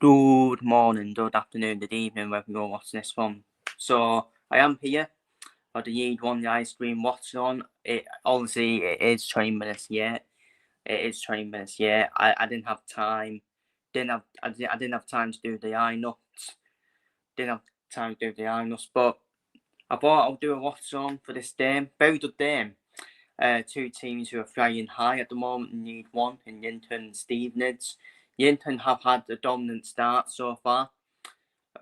Good morning, good afternoon, good evening, wherever you're watching this from. So I am here for the Year 1 the ice cream Watchalong. It is 20 minutes yet. It is 20 minutes yet. I didn't have time. I didn't have time to do the eye nuts. Didn't have time to do the eye nuts, but I thought I'll do a Watchalong for this game. Very good game. Two teams who are flying high at the moment in League One in Yinton and Stevenage. Yinton have had a dominant start so far.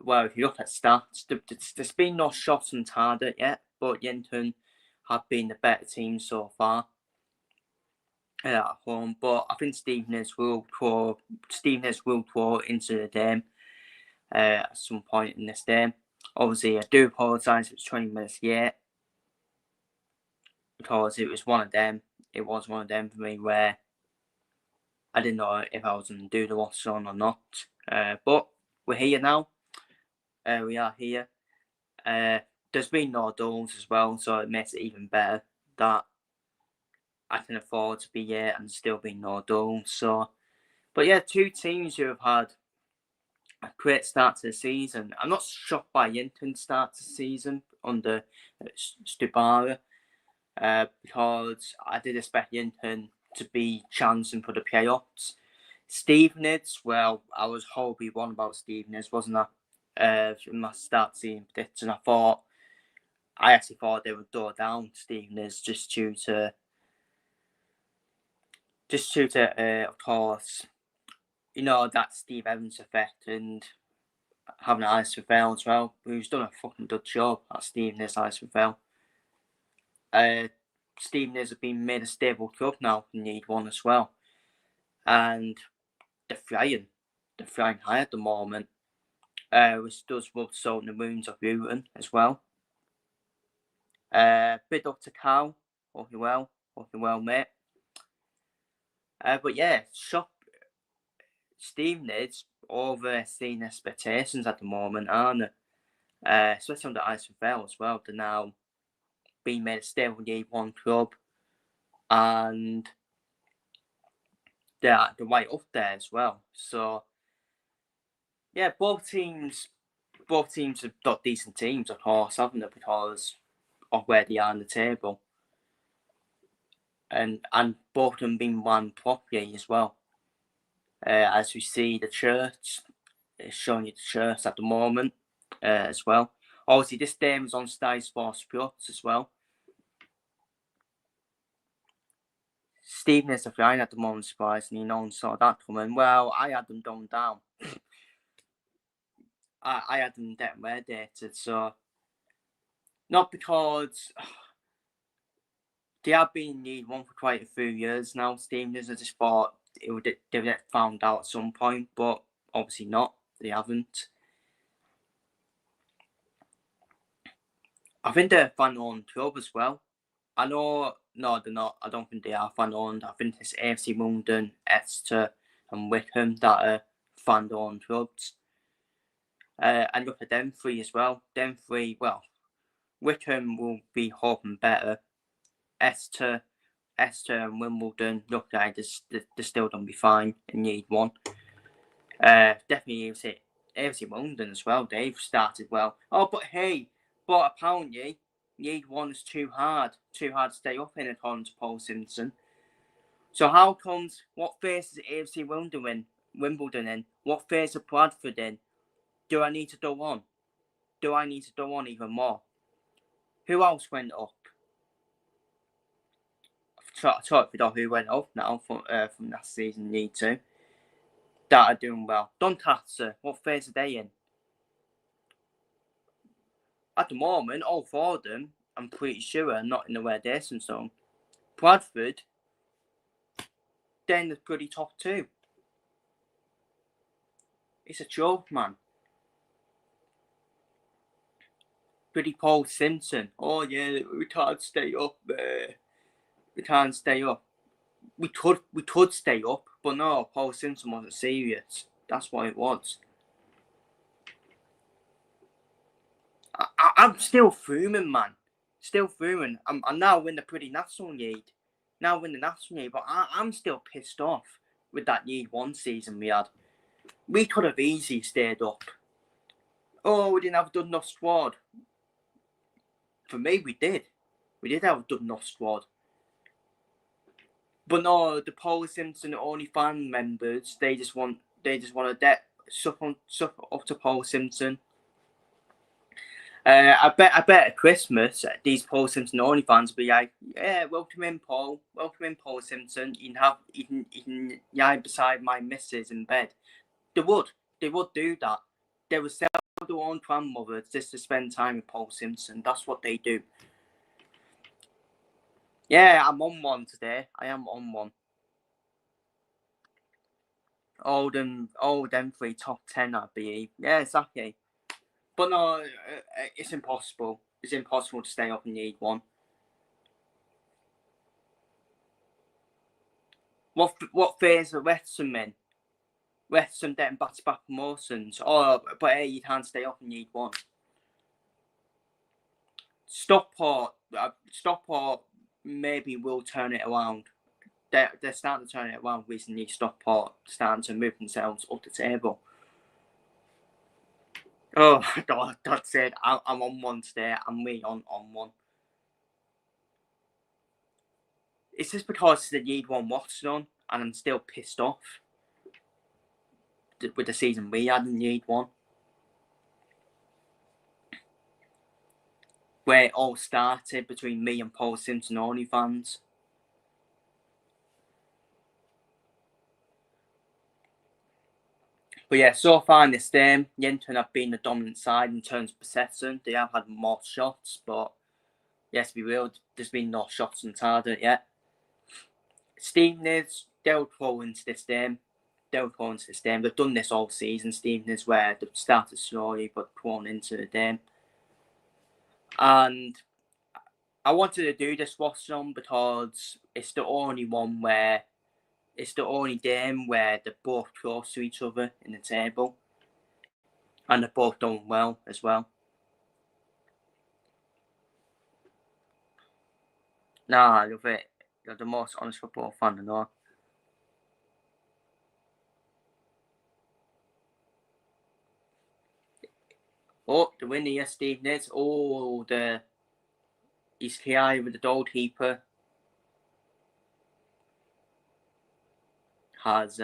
Well, if you look at stats, there's been no shots on target yet, but Yinton have been the better team so far at home. But I think Stevenage will throw into the game at some point in this game. Obviously, I do apologise. It's 20 minutes yet because it was one of them. It was one of them for me where I didn't know if I was going to do the watch on or not. But we're here now. We are here. There's been no goals as well, so it makes it even better that I can afford to be here and still be no goals. So, but yeah, two teams who have had a great start to the season. I'm not shocked by Yinton's start to the season under Stubara, because I did expect Yinton to be chancing for the playoffs. Stevenage, well, I was hoping one about Stevenage, wasn't I? In my start seeing prediction, I actually thought they would go down Stevenage just due to, of course, you know, that Steve Evans effect and having an ice EFL as well, who's done a fucking good job at Stevenage ice EFL. Stevenage have been made a stable club now in League One as well, and they're flying high at the moment. Which does rub salt in the wounds of Luton as well. Bid up to Cal. Hope you're well, mate. But yeah, Stevenage overseeing expectations at the moment, aren't they? Especially on the ice EFL as well. They're now being made a stable League One club, and they're right up there as well. So yeah, both teams have got decent teams, of course, haven't they? Because of where they are on the table. And both of them being run properly as well. As we see, the church is showing you the church at the moment as well. Obviously, this game is on Sky Sports Plus as well. Stevenage are flying at the moment, surprisingly. No one saw that coming. Well, I had them going down. I had them getting relegated, so not because they have been in League One for quite a few years now. Stevenage, I just thought they would get found out at some point, but obviously not. They haven't. I think they're a fan-owned club as well. I know, no, they're not. I don't think they are fan-owned. I think it's AFC London, Exeter, and Wickham that are fan-owned clubs. And look at them three as well. Them three, well, Wickham will be hoping better. Exeter and Wimbledon look like they're still going to be fine in League One. Definitely AFC London as well. They've started well. Oh, but hey, apparently League One is too hard to stay up in, according to Paul Simpson. So how comes, what phase is AFC Wimbledon in? What phase of Bradford in? Do I need to go on? Even more? Who else went up? I totally forgot who went up now from last season, League 2. That are doing well. Doncaster, what phase are they in? At the moment, all four of them, I'm pretty sure, are not in the relegation zone. Bradford, they're in the bloody top two. It's a joke, man. Bloody Paul Simpson. Oh yeah, we can't stay up there. We can't stay up. We could stay up, but no, Paul Simpson wasn't serious. That's what it was. I'm still fuming, man. Still fuming. I'm now in the pretty National League. But I'm still pissed off with that League One season we had. We could have easily stayed up. Oh, we didn't have a good enough squad. For me, we did. We did have a good enough squad. But no, the Paul Simpson only fan members, they just want to suffer up to Paul Simpson. I bet at Christmas these Paul Simpson only fans will be like, yeah, welcome in Paul Simpson. You can lie beside my missus in bed. They would do that. They would sell their own grandmother just to spend time with Paul Simpson. That's what they do. Yeah, I'm on one today. I am on one. All them 3 top 10, I believe. Yeah, exactly. But no, it's impossible. It's impossible to stay up in League One. What phase are Wrexham in? Wrexham getting back-to-back promotions. Oh, but hey, you can't stay up in League One. Stockport maybe will turn it around. They're starting to turn it around recently. Stockport starting to move themselves up the table. Oh God, that's it. I'm on one today. I'm really on one. It's just because the League One Watchalong, and I'm still pissed off with the season we had in League One, where it all started between me and Paul Simpson only fans. But yeah, so far in this game, Yenton have been the dominant side in terms of possession. They have had more shots, but yes, be real, there's been no shots on target yet. Stevenage, they'll throw into this game. They've done this all season, Stevenage, where they've started slowly but thrown into the game. And I wanted to do this Watchalong because it's the only game where they're both close to each other in the table. And they're both done well as well. Nah, I love it. You're the most honest football fan I know. Oh, the winner here, Stevenage. Oh, he's KI with the goalkeeper. Has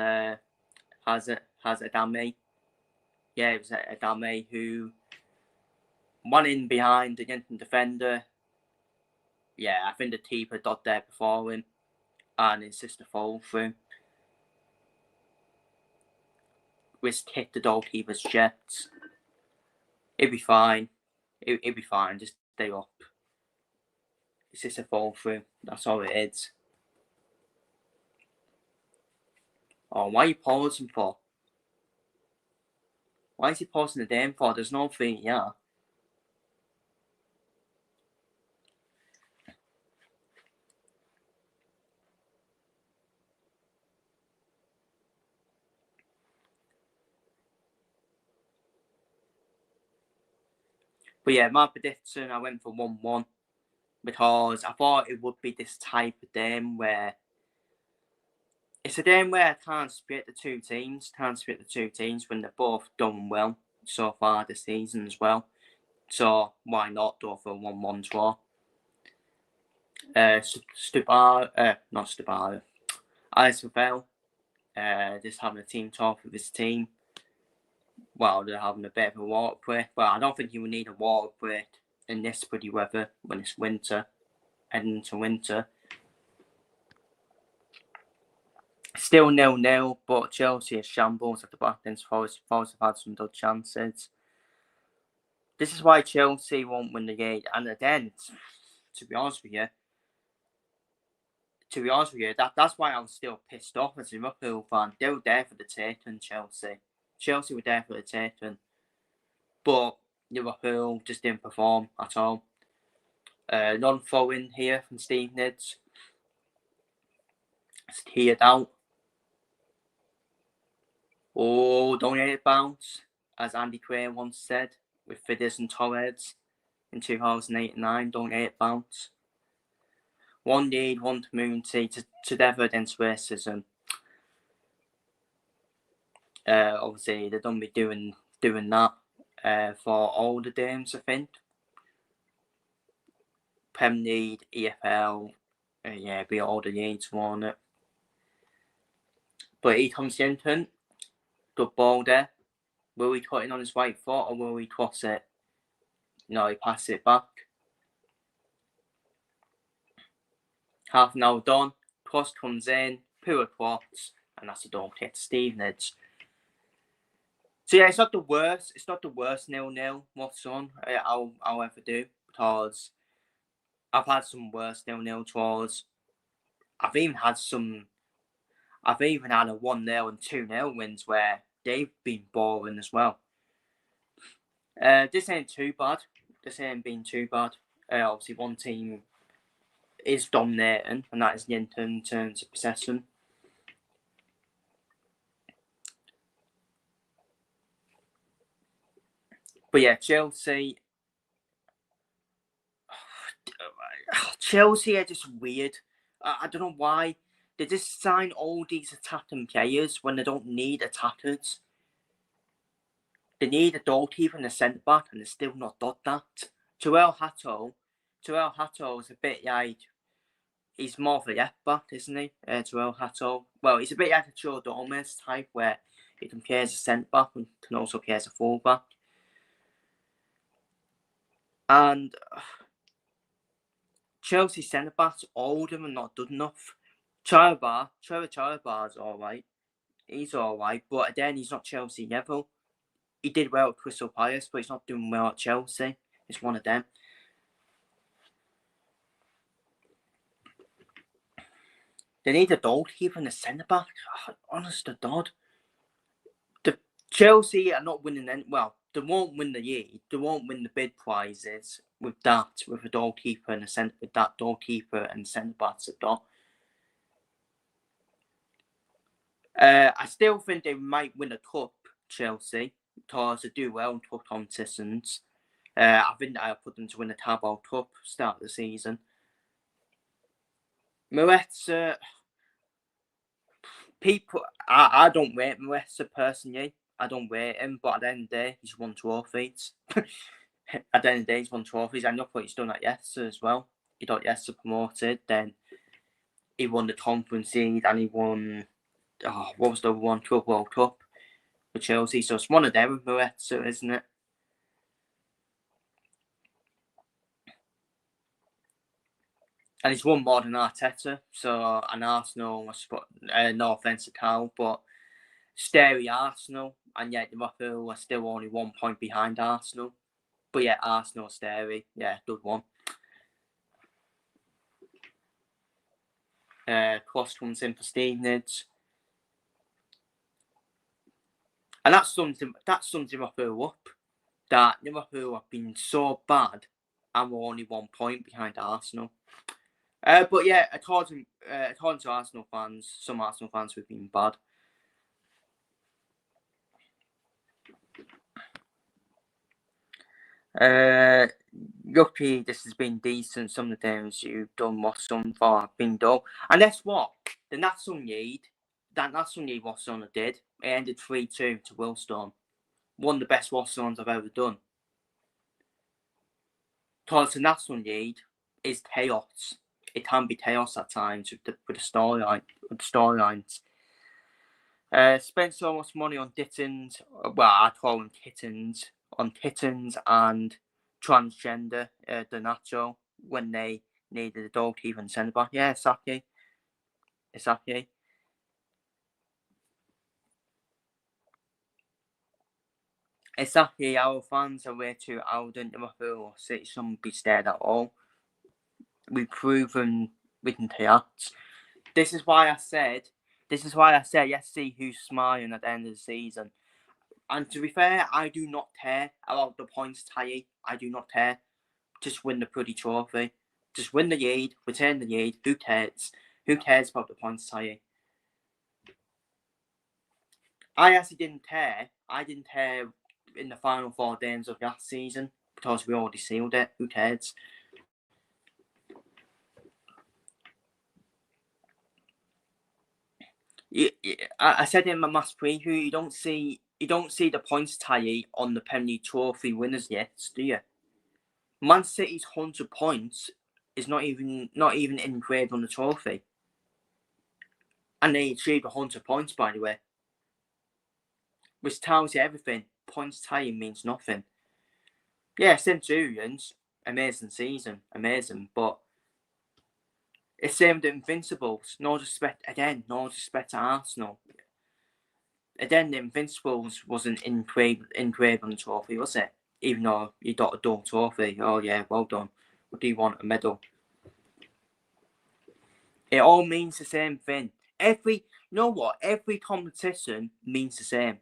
Adame. Yeah, it was Adame who won in behind the Yenton defender. Yeah, I think the keeper got there before him, and his sister fall through, which hit the goalkeeper's chest. It'd be fine. It'd be fine. Just stay up. It's just a fall through. That's all it is. Oh, why are you pausing for? Why is he pausing the game for? There's no thing, yeah. But yeah, my prediction, I went for 1-1 because I thought it would be this type of game where it's a game where I can't split the two teams. When they're both done well so far this season as well. So why not go for a 1-1 draw? Not Stubar, EFL, just having a team talk with his team. Well, they're having a bit of a water break. Well, I don't think you would need a water break in this pretty weather when it's winter, heading into winter. Still 0-0, but Chelsea is shambles at the back end. Forest have had some good chances. This is why Chelsea won't win the game. And again, to be honest with you, that's why I was still pissed off as a Liverpool fan. They were there for the taking, Chelsea. Chelsea were there for the taking. But Liverpool just didn't perform at all. Non-throw-in here from Stevenage. Steered out. Oh, don't let it bounce, as Andy Gray once said with Fides and Torres in 2008-9. Don't let it bounce. One lead, one community, together against racism. Obviously, they don't be doing that for all the games, I think. Premier League, EFL, be all the games won it. But he comes in, good ball there. Will he cut in on his right foot or will he cross it? No, he passes it back. Half an hour done. Cross comes in, poor cross, and that's a don't hit Stevenage. So yeah, it's not the worst. It's not the worst 0-0 what's on. I'll ever do, because I've had some worse 0-0 draws. I've even had a 1-0 and 2-0 wins where they've been boring as well. This ain't too bad. This ain't been too bad. Obviously, one team is dominating, and that is Yinton in terms of possession. But yeah, Chelsea are just weird. I don't know why. They just sign all these attacking players when they don't need attackers. They need a goalkeeper and a centre back, and they're still not got that. Joel Hatto is a bit like, he's more of a left back, isn't he? Joel Hatto. Well, he's a bit like a Joe Gomez type, where he can play as a centre back and can also play as a full back. And Chelsea centre backs, all of them are not good enough. Trevor Chalobah's alright. He's alright, but again, he's not Chelsea level. He did well at Crystal Palace, but he's not doing well at Chelsea. It's one of them. They need a goalkeeper and a centre back. Honest to God. The Chelsea are not winning any. Well, they won't win the league. They won't win the bid prizes with a goalkeeper and a centre. With that goalkeeper and centre backs they've got. I still think they might win a cup, Chelsea, because they do well in cup competitions. I think I'll put them to win the Carabao Cup start of the season. Moretz, I don't rate Moretz personally. I don't rate him, but at the end of the day, he's won trophies. At the end of the day, he's won trophies, and look what he's done at Leicester as well. He got Leicester promoted, then he won the Conference League, and he won, what was the other one? Club World Cup for Chelsea. So it's one of them with Moretz, isn't it? And he's won more than Arteta. So, and Arsenal, no offence to Cal, but stary Arsenal, and yet Liverpool are still only 1 point behind Arsenal. But yeah, Arsenal, stary, yeah, good one. Cross comes in for Stevenage. And that sums Liverpool up. That Liverpool have been so bad and we're only 1 point behind Arsenal. But yeah, according to Arsenal fans, some Arsenal fans have been bad. Lucky this has been decent. Some of the games you've done what some far have been done. And that's what? The National League what Son did. It ended 3-2 to Willstone. One of the best Willstones I've ever done. Because the National League is chaos. It can be chaos at times with the storylines. Spent so much money on Dittons. Well, I call them kittens. On kittens and transgender Donato when they needed a goalkeeper and centre back. Yeah, exactly. Exactly. Our fans are way too arrogant. Liverpool City shouldn't be stared at all. We've proven we can react. This is why I said, let's see who's smiling at the end of the season. And to be fair, I do not care about the points tally. I do not care. Just win the bloody trophy. Just win the lead, return the lead. Who cares? Who cares about the points tally? I actually didn't care. I didn't care in the final 4 games of last season because we already sealed it. Who cares? I said in my maths preview, you don't see the points tally on the Premier League trophy winners yet, do you? Man City's 100 points is not even engraved on the trophy, and they achieved 100 points, by the way, which tells you everything. Points tally means nothing. Yeah, Centurions, amazing season, amazing, but it's same with the Invincibles. No disrespect to Arsenal. Again, the Invincibles wasn't engraved on the trophy, was it? Even though you got a dual trophy. Oh yeah, well done. What do you want? A medal? It all means the same thing. You know what? Every competition means the same.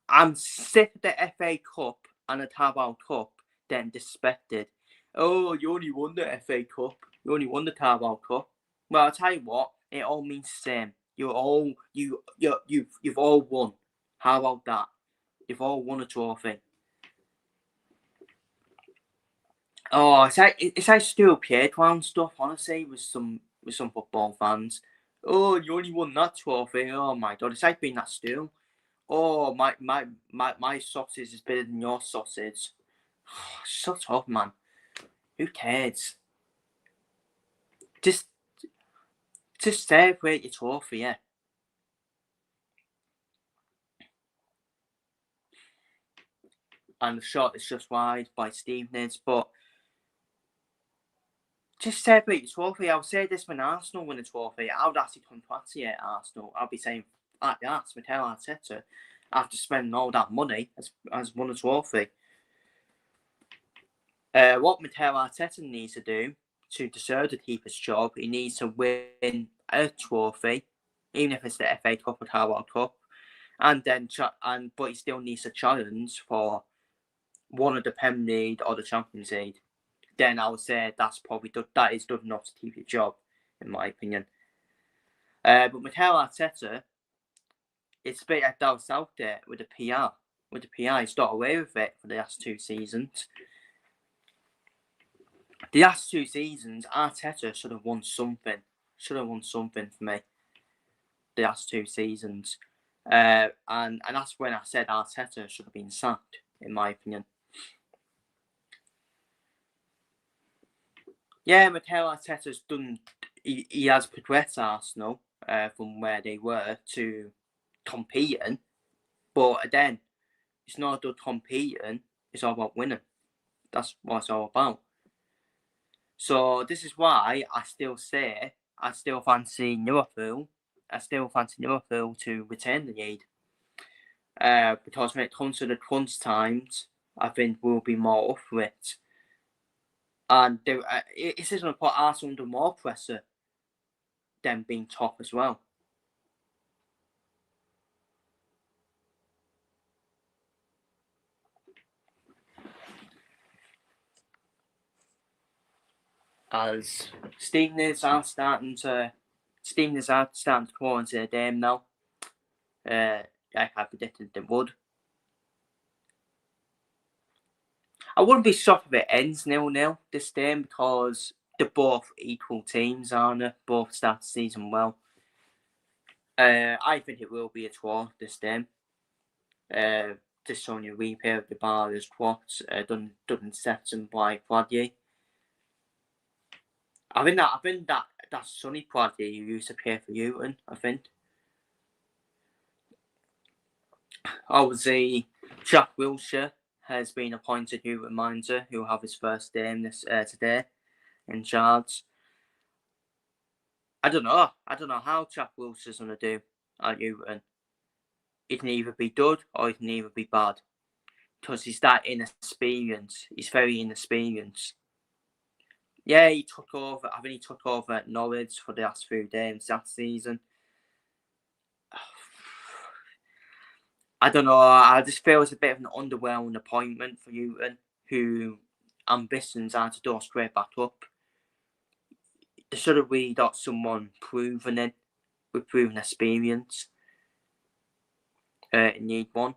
I'm sick of the FA Cup and the Carabao Cup getting disrespected. Oh, you only won the FA Cup. You only won the Carabao Cup. Well, I'll tell you what. It all means the same. You've all won. How about that? You've all won a trophy. Oh, it's like stupid playground stuff. Honestly, with some football fans. Oh, you only won that trophy. Oh my god, it's like being that stool. Oh, my sausage is better than your sausage. Shut up, man. Who cares? Just celebrate your trophy, yeah. And the shot is just wide by Stevenage, but just celebrate your trophy. I would say this when Arsenal win a trophy. I would actually congratulate Arsenal. I'd be saying, that's Mikel Arteta, after spending all that money, has won a trophy. What Mikel Arteta needs to do to deserve to keep his job, he needs to win a trophy, even if it's the FA Cup or Carabao Cup, and then but he still needs to challenge for one of the Premier League or the Champions League. Then I would say that is good enough to keep your job, in my opinion. But Mikel Arteta, it's a bit like down out there with the PR. With the PR, he's got away with it for the last 2 seasons. The last 2 seasons, Arteta should have won something. Should have won something for me. The last 2 seasons. And that's when I said Arteta should have been sacked, in my opinion. Yeah, Mikel Arteta's done. He has progressed Arsenal from where they were to competing. But again, it's not about competing, it's all about winning. That's what it's all about. So this is why I still say I still fancy Liverpool. I still fancy Liverpool to retain the lead. Because when it comes to the crunch times, I think we'll be more up for it. And it's just going to put Arsenal under more pressure than being top as well. As Stevenage are starting to fall into the game now. Like I predicted they would. I wouldn't be shocked if it ends 0-0 this game because they're both equal teams, aren't they? Both start the season well. I think it will be a draw this game. Just showing you a replay of the bar as quads done Stetson by Quaddy. I think that Sonny Quaddy who used to play for Newton, I think. Obviously, Jack Wilshere has been appointed Newton manager, who will have his first game today in charge. I don't know how Jack Wilshere's going to do at Newton. He can either be good or he can either be bad. Because he's that inexperienced. He's very inexperienced. Yeah, I think he took over at Norwich for the last few games that season. I don't know. I just feel it's a bit of an underwhelming appointment for Newton, who ambitions are to go straight back up. They should have really got someone proven in, with proven experience. In League One.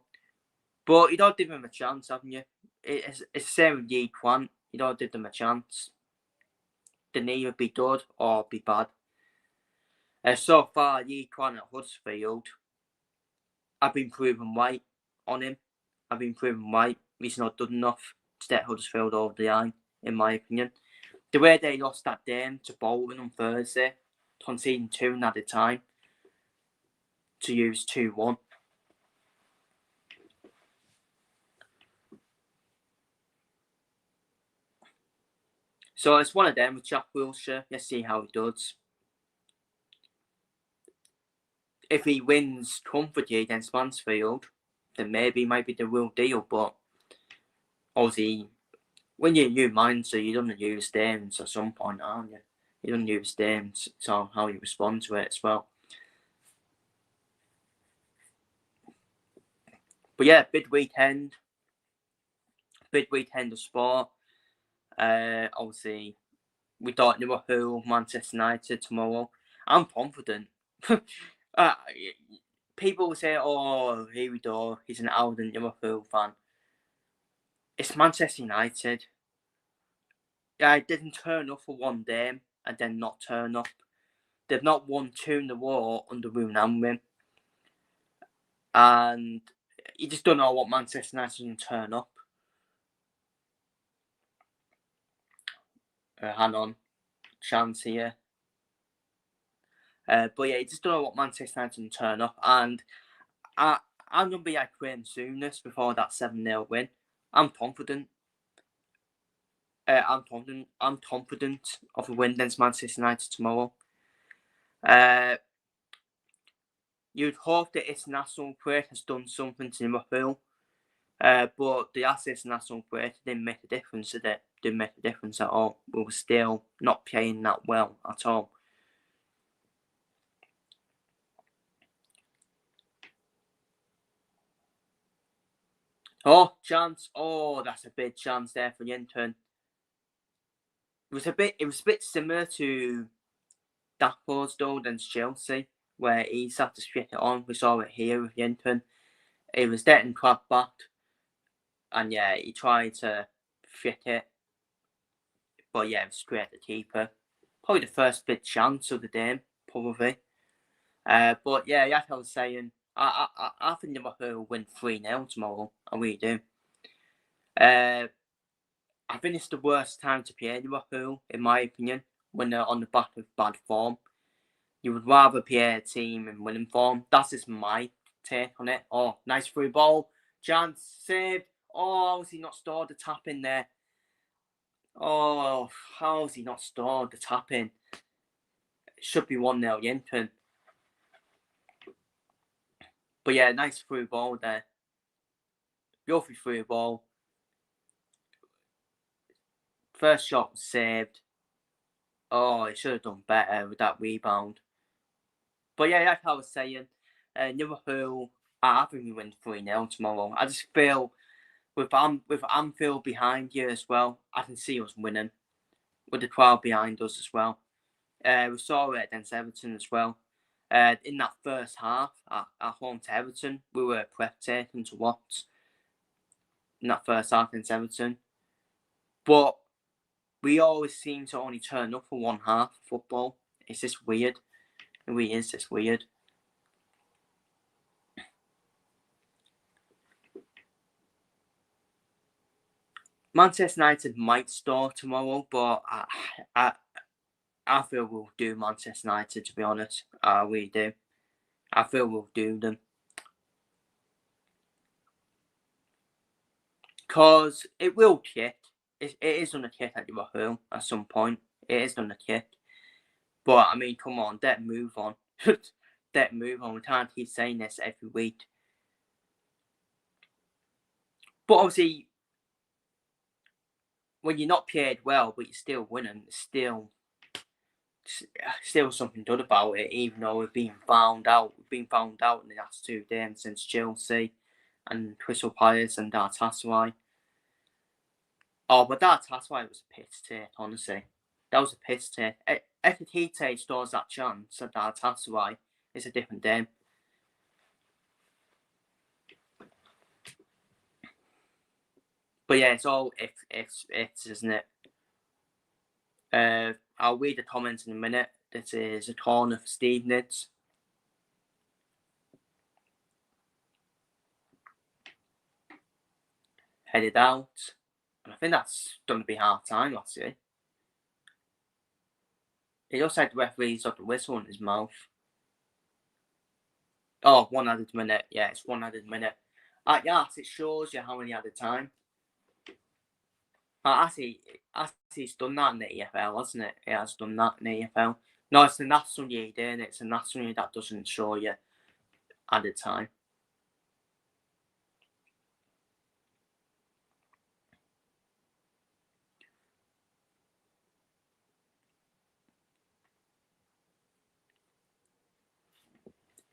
But you don't give them a chance, haven't you? It's the same with League One. You don't give them a chance. They can either be good or be bad. So far, year 1 at Huddersfield, I've been proven right on him. I've been proven right. He's not done enough to get Huddersfield over the line, in my opinion. The way they lost that game to Bolton on Thursday, conceding 2 at a time, to use 2-1. So it's one of them with Jack Wilshere. Let's see how he does. If he wins comfortably against Mansfield, then maybe he might be the real deal. But obviously, when you're a new manager, you don't use games at some point, aren't you? You don't use games, so how you respond to it as well. But yeah, big weekend of sport. Obviously, we got Liverpool, Manchester United tomorrow. I'm confident. People say, "Oh, here we go. He's an ardent Liverpool fan." It's Manchester United. I didn't turn up for one game and then not turn up. They've not won 2 in a row under Ruben Amorim, and you just don't know what Manchester United can turn up. Hang on, chance here. But yeah, you just don't know what Manchester United can turn up, and I'm gonna be like Graham Souness before that 7-0 win. I'm confident. I'm confident of a win against Manchester United tomorrow. You'd hope that international break has done something to Liverpool, but the last international break didn't make a difference, did it? Didn't make a difference at all. We were still not playing that well at all. Oh, chance! Oh, that's a big chance there for Yinton. It was a bit similar to Dapo's goal against Chelsea, where he had to straight it on. We saw it here with Yinton. It was getting clapped back, and yeah, he tried to fit it, but yeah, it was straight at the keeper. Probably the first big chance of the game, probably. But yeah, like I was saying, I think Liverpool will win 3-0 tomorrow. I really do. I think it's the worst time to play Liverpool, in my opinion, when they're on the back of bad form. You would rather play a team in winning form. That's just my take on it. Oh, nice free ball. Chance saved. Oh, how's he not stored the tap in there? Oh, how's he not stored the tap in? It should be 1-0 Yinton. But yeah, nice through ball there. Filthy through ball. First shot was saved. Oh, he should have done better with that rebound. But yeah, like I was saying, Liverpool, I think we win 3-0 tomorrow. I just feel with Anfield behind you as well, I can see us winning. With the crowd behind us as well. We saw it against Everton as well. In that first half at home to Everton, we were breathtaking to watch. In that first half against Everton. But we always seem to only turn up for one half of football. It's just weird. It really is just weird. Manchester United might score tomorrow, but I feel we'll do Manchester United, to be honest. I really do. I feel we'll do them. Because it will kick. It is going to kick at Liverpool at some point. It is going to kick. But, I mean, come on, that move on. That move on. We can't keep saying this every week. But obviously, when you're not played well, but you're still winning, it's still something good about it, even though we've been found out. We've been found out in the last 2 games since Chelsea and Crystal Palace and Galatasaray. Oh, but Galatasaray was a piss take, honestly. That was a piss take. If Akite stores that chance at Galatasaray, it's a different game. But yeah, it's all ifs, isn't it? I'll read the comments in a minute. This is a corner for Stevenage. Headed out. And I think that's going to be half time, that's it. It looks like the referee's got the whistle in his mouth. Oh, 1 added minute. Yeah, it's 1 added minute. Yes, it shows you how many added time. Actually, it's done that in the EFL, hasn't it? It has done that in the EFL. No, it's the National League, isn't it? It's the National League that doesn't show you added time.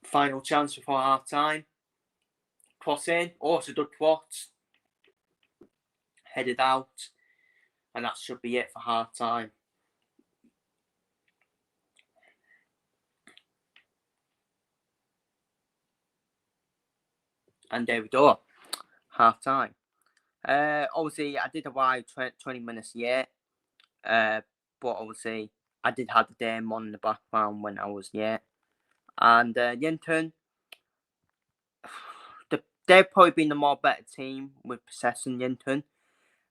Final chance before half time. Cross in. Oh, it's a good cross. Headed out. And that should be it for half time. And there we go. Half time. Obviously, I did arrive 20 minutes late. But obviously, I did have the game on in the background when I was late. And Yinton, they've probably been the more better team with possessing Yinton.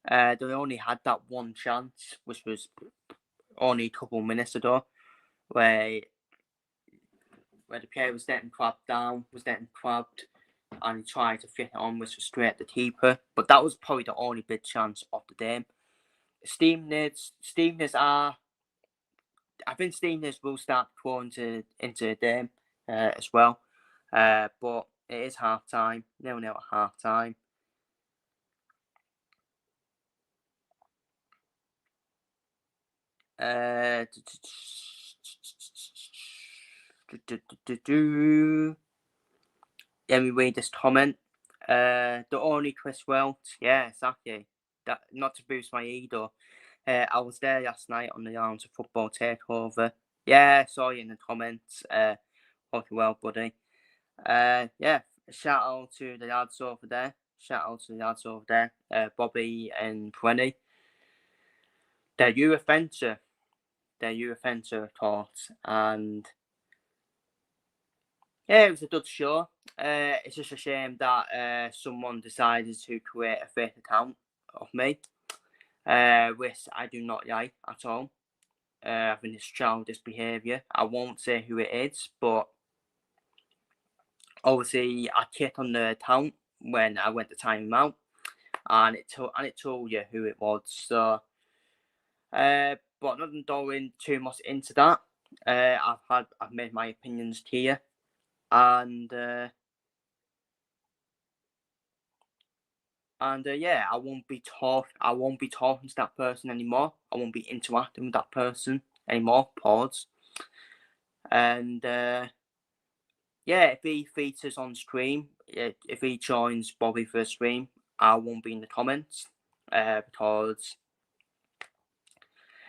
They only had that one chance, which was only a couple of minutes ago, where the player was getting crabbed down, and he tried to fit it on, which was straight at the keeper. But that was probably the only big chance of the game. Stevenage are. I think Stevenage will start going into the game as well. But it is half time. 0-0 at half time. Let me read this comment. The only Chris Welch. Yeah, exactly. That, not to boost my ego. I was there last night on the Arms of Football Takeover. Yeah, saw you in the comments. Hope you're well, buddy. Yeah, shout out to the lads over there. Bobby and Brenny. They're youth adventure, of course. And yeah, it was a good show. It's just a shame that someone decided to create a fake account of me, which I do not like at all. I think it's childish behaviour. I won't say who it is, but obviously I clicked on the account when I went to time him out, and it told you who it was. So, but not going too much into that. I've made my opinions clear, and yeah, I won't be talking to that person anymore. I won't be interacting with that person anymore. Pause. And yeah, if he features on stream, if he joins Bobby for a stream, I won't be in the comments because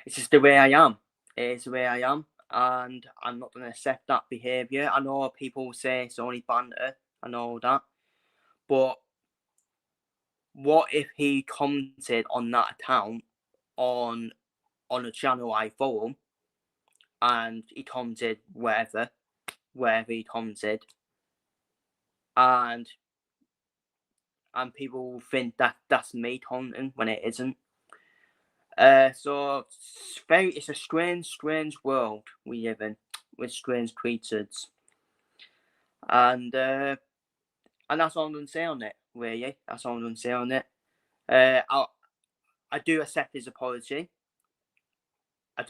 it's just the way I am. It is the way I am, and I'm not going to accept that behaviour. I know people say it's only banter, I know that, but what if he commented on that account on a channel I follow, and he commented wherever he commented, and people think that that's me commenting when it isn't. So it's a strange world we live in with strange creatures, and that's all I'm gonna say on it. Really, that's all I'm gonna say on it. I do accept his apology. But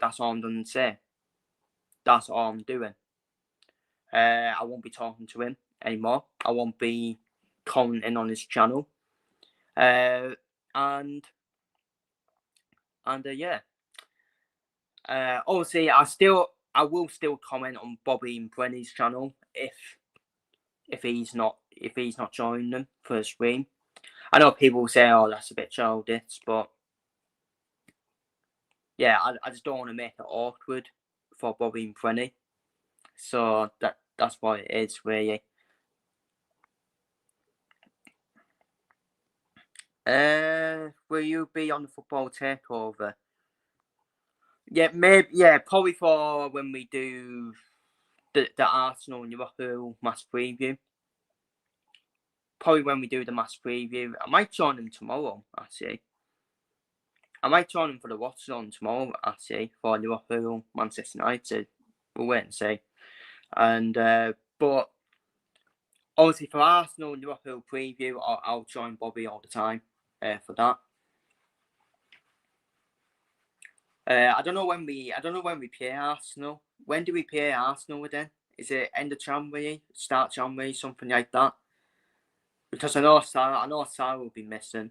that's all I'm gonna say. That's all I'm doing. I won't be talking to him anymore. I won't be commenting on his channel. And yeah. Obviously, I will still comment on Bobby and Brenny's channel if he's not joining them for a stream. I know people say, "Oh, that's a bit childish," but yeah, I just don't want to make it awkward for Bobby and Brenny. So that's what it is, really. Will you be on the football takeover? Yeah, maybe. Yeah, probably for when we do the Arsenal and Liverpool match preview. Probably when we do the match preview. I might join them tomorrow, actually. I might join them for the Watchalong tomorrow, actually, for Liverpool, Manchester United. We'll wait and see. And but obviously for Arsenal and Liverpool preview, I'll join Bobby all the time for that. I don't know when we play Arsenal. When do we play Arsenal then? Is it end of January, start January, something like that? Because I know Sarah will be missing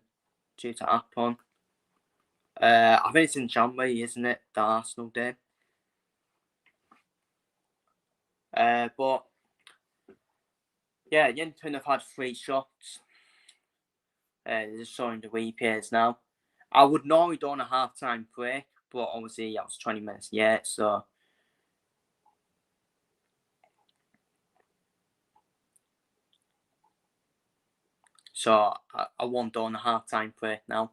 due to Apon. I think it's in January, isn't it? The Arsenal day. But yeah, Yinton have had 3 shots. They're showing the replays now. I would normally do on a half-time break, but obviously I was 20 minutes yet, so I won't do on a half-time break now.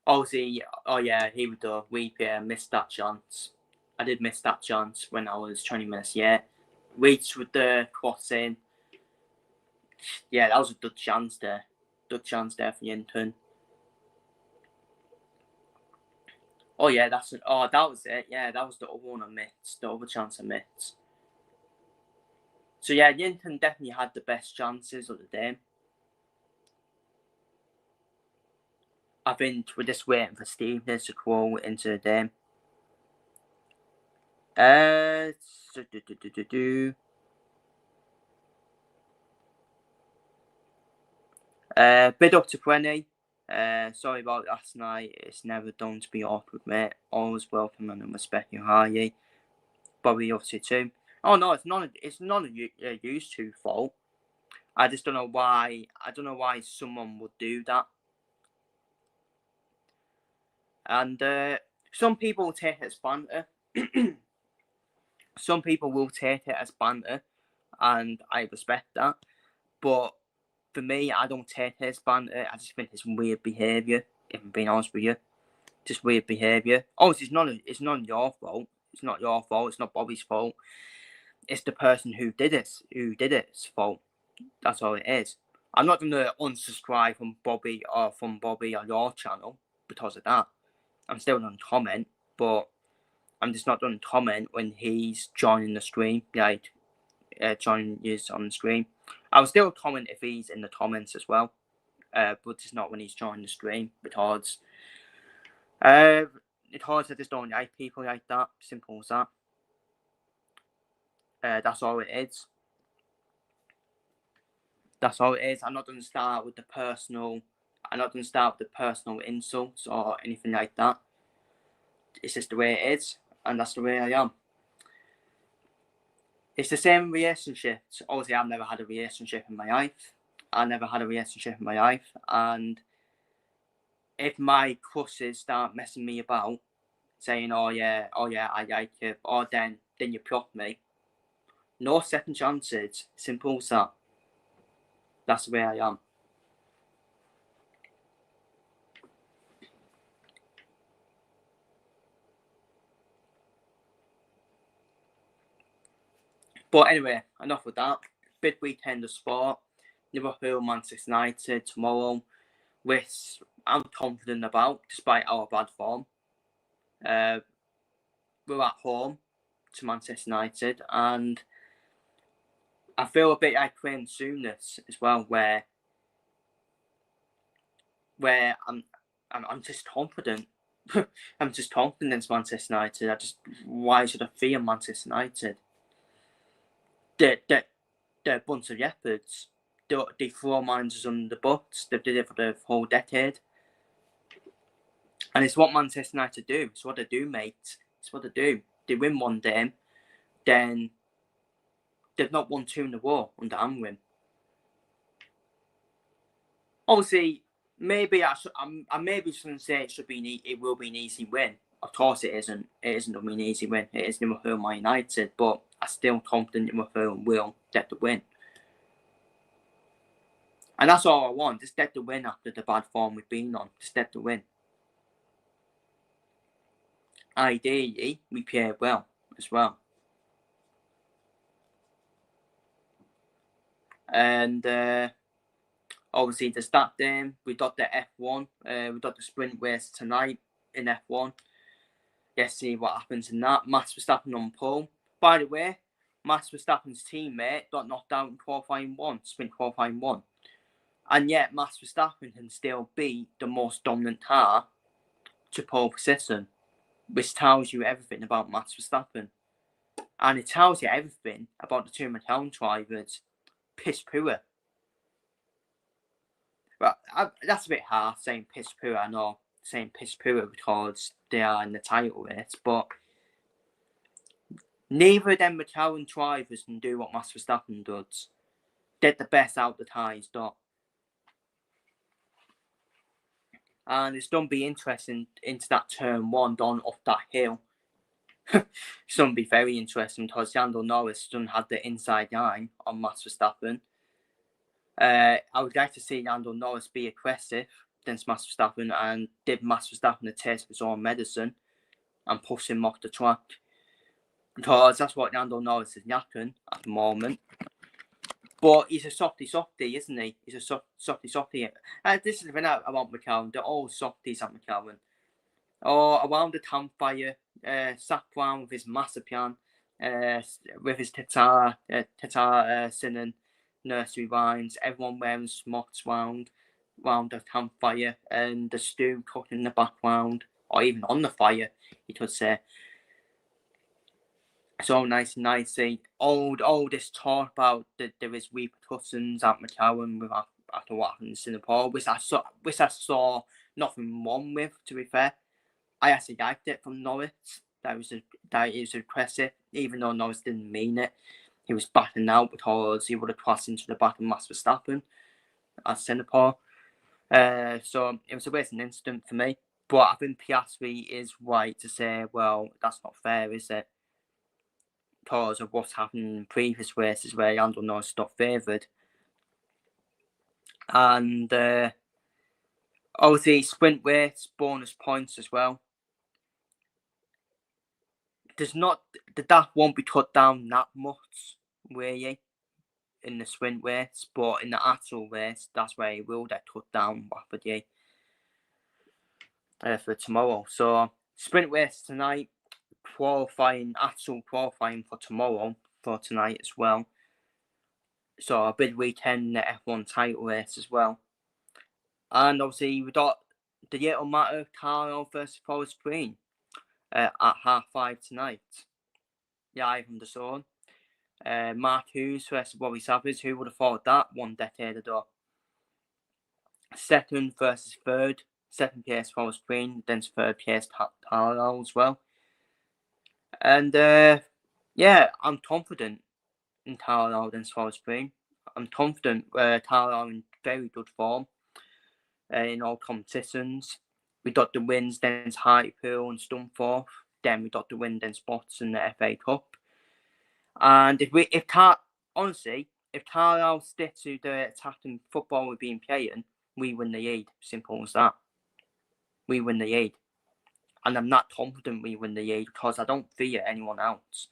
Obviously, oh yeah, here we go. We missed that chance. I did miss that chance when I was 20 minutes yet. Reached with the cross in. Yeah, that was a good chance there. Good chance there for Yinton. Oh yeah, that was it. Yeah, that was the other one I missed. The other chance I missed. So yeah, Yinton definitely had the best chances of the day. I think we're just waiting for Stevenage to crawl into the game. Bid up to 20. Sorry about last night. It's never done to be awkward, mate. Always welcome and respect you highly. Bobby obviously too. Oh no, it's none of you used to fault. I just don't know why. I don't know why someone would do that. And some people take it as banter. Some people will take it as banter, and I respect that. But for me, I don't take it as banter. I just think it's weird behaviour. If I'm being honest with you, just weird behaviour. Obviously, it's not your fault. It's not your fault. It's not Bobby's fault. It's the person who did it's fault. That's all it is. I'm not gonna unsubscribe from Bobby or your channel because of that. I'm still gonna comment, but I'm just not gonna comment when he's joining the stream, like joining us on the stream. I'll still comment if he's in the comments as well, but just not when he's joining the stream because I just don't like people like that. Simple as that. That's all it is. That's all it is. I'm not going to start with the personal. I'm not going to start with the personal insults or anything like that. It's just the way it is, and that's the way I am. It's the same relationships. Obviously, I've never had a relationship in my life. And if my crushes start messing me about, saying, "Oh yeah, I like you," or then you plot me. No second chances. Simple as that. That's the way I am. But anyway, enough of that. Big weekend of sport. Liverpool, Manchester United tomorrow, which I'm confident about, despite our bad form. We're at home to Manchester United, and I feel a bit like playing Sooners as well, where I'm just confident. I'm just confident in Manchester United. Why should I fear Manchester United? They're a bunch of leopards. They throw managers under the bus. They've did it for the whole decade. And it's what Manchester United do. It's what they do, mate. It's what they do. They win one game, then they've not won 2 in a row under Amwin. Obviously, maybe I maybe shouldn't say it will be an easy win. Of course it isn't. It isn't going to be an easy win. It is Liverpool Man United, but I'm still confident Liverpool will get the win. And that's all I want. Just get the win after the bad form we've been on. Just get the win. ideally, we played well as well. And obviously, there's that game. We got the F1. We got the sprint race tonight in F1. Let's see what happens in that. Max Verstappen on pole. By the way, Max Verstappen's teammate got knocked out in qualifying one, sprint qualifying one. And yet, Max Verstappen can still be the most dominant car to pole position, which tells you everything about Max Verstappen. And it tells you everything about the two McLaren drivers. Piss poor. But that's a bit harsh saying piss poor. I know saying piss poor because they are in the title race, but neither of them McLaren drivers can do what Max Verstappen does. Get the best out the tyres, dot. And it's going to be interesting into that turn one done off that hill. It's going to be very interesting because Lando Norris doesn't have the inside line on Max Verstappen. I would like to see Lando Norris be aggressive against Max Verstappen and give Max Verstappen a taste of his own medicine and push him off the track. Because that's what Lando Norris is yapping at the moment. But he's a softy, isn't he? He's a softy. This is the thing about McLaren. They're all softies at McLaren. Or around the campfire, sat down with his marzipan, with his Tatara singing nursery rhymes, everyone wearing smocks round the campfire, and the stew cooking in the background, or even on the fire, you could say. So nice and nicey. All this talk about that there is repercussions at McLaren after what happened in Singapore, which I saw nothing wrong with, to be fair. I actually liked it from Norris. That it was impressive, even though Norris didn't mean it. He was backing out because he would have crossed into the back of Max Verstappen at Singapore. So it was a racing incident for me. But I think Piastri is right to say, well, that's not fair, is it? Because of what's happened in previous races where Lando Norris got favoured. And obviously, sprint race, bonus points as well. That won't be cut down that much, really, in the sprint race, but in the actual race, that's where it will get cut down rapidly for tomorrow. So, sprint race tonight, actual qualifying for tomorrow, for tonight as well. So, a big weekend in the F1 title race as well. And obviously, we got the little matter of Carlo versus Forest Green at 5:30 tonight. Live on the zone. Mark Hughes versus Bobby Savage. Who would have thought that 1 decade ago? Second versus third. Second place Forest Green, then third place Carlo as well. And I'm confident in Carlo against Forest Green. I'm confident Carlo in very good form in all competitions. We got the wins against Hartlepool and Stunthorpe. Then we got the win against Spots in the FA Cup. And if Carlisle stick to the attacking football we've been playing, we win the league. Simple as that. We win the league. And I'm not confident we win the league because I don't fear anyone else.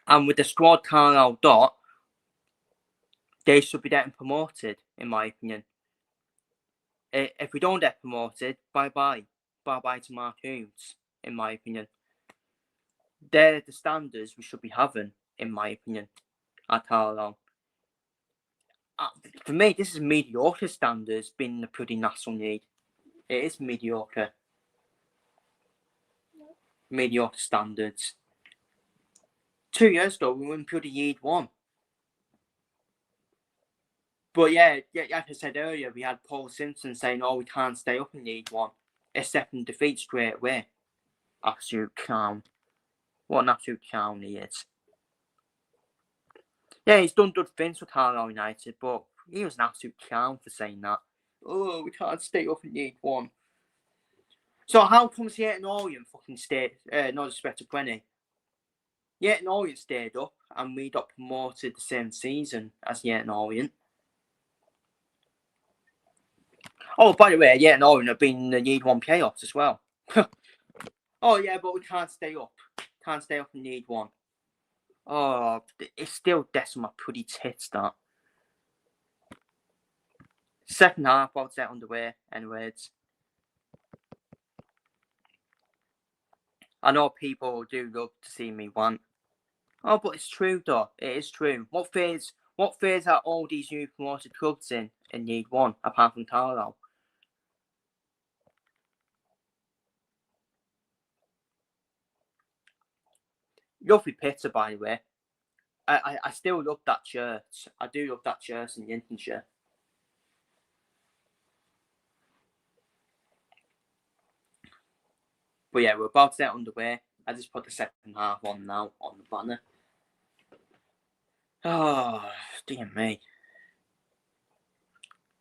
And with the squad Carlisle got, they should be getting promoted, in my opinion. If we don't get promoted, bye-bye. Bye-bye to Mark Hughes, in my opinion. They're the standards we should be having, in my opinion, at Carlisle. For me, this is mediocre standards being in the Puddy National League. It is mediocre. Mediocre standards. 2 years ago, we won Puddy League 1. But yeah, like I said earlier, we had Paul Simpson saying, oh, we can't stay up in League 1. Accepting defeat straight away. Absolute clown. What an absolute clown he is. Yeah, he's done good things for Carlisle United, but he was an absolute clown for saying that. Oh, we can't stay up in League 1. So how comes Leyton Orient fucking stayed, no disrespect to Gwenny, Leyton Orient stayed up and we got promoted the same season as Leyton Orient? Oh, by the way, Leyton Orient have been in the League 1 playoffs as well. Oh yeah, but we can't stay up. Can't stay up and need one. Oh, it's still death on my pretty tits, that. Second half, I was out underway, anyways. I know people do love to see me want. Oh, but it's true, though. It is true. What phase are all these new promoted clubs in League One, apart from Carlisle? Lovely pizza, by the way. I still love that shirt. I do love that shirt in Lincolnshire. But yeah, we're about to get underway. I just put the second half on now on the banner. Oh, dear me.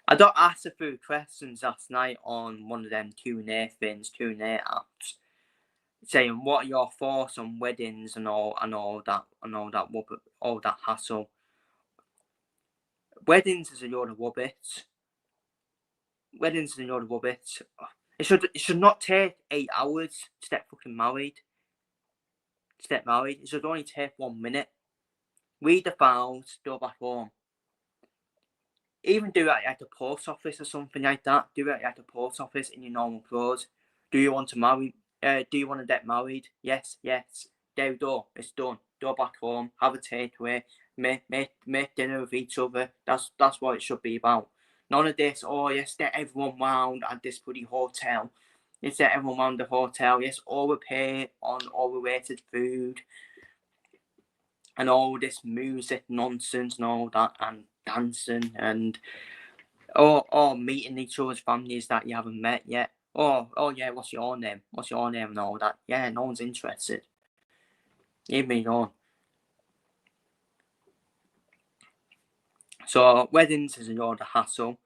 I got asked a few questions last night on one of them Q&A things, Q&A apps, saying what are your thoughts on weddings and all that hassle. Weddings is a load of rubbish. Weddings is a load of rubbish. It should not take 8 hours to get fucking married. It should only take 1 minute. Read the vows, go back home. Even do it at the post office or something like that. Do it at the post office in your normal clothes. Do you want to marry? Do you want to get married? Yes. There we go. It's done. Go back home. Have a takeaway. Make dinner with each other. That's what it should be about. None of this. Oh yes, get everyone round at this bloody hotel. Yes, get everyone round the hotel. Yes, overpay on overrated food and all this music nonsense and all that and dancing and meeting each other's families that you haven't met yet. Oh yeah, what's your name? What's your name and all that? Yeah, no one's interested. Leave me alone. So weddings is a lot of hassle.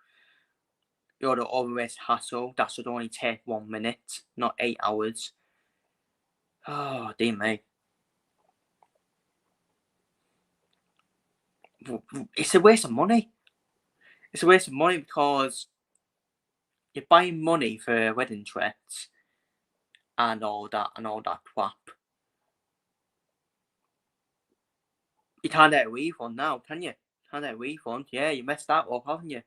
A lot of overrated hassle. That should only take 1 minute, not 8 hours. Oh dear me. It's a waste of money. It's a waste of money because you're buying money for wedding dress and all that crap. You can't get a refund now, can you? Can't get a refund. Yeah, you messed that up, haven't you?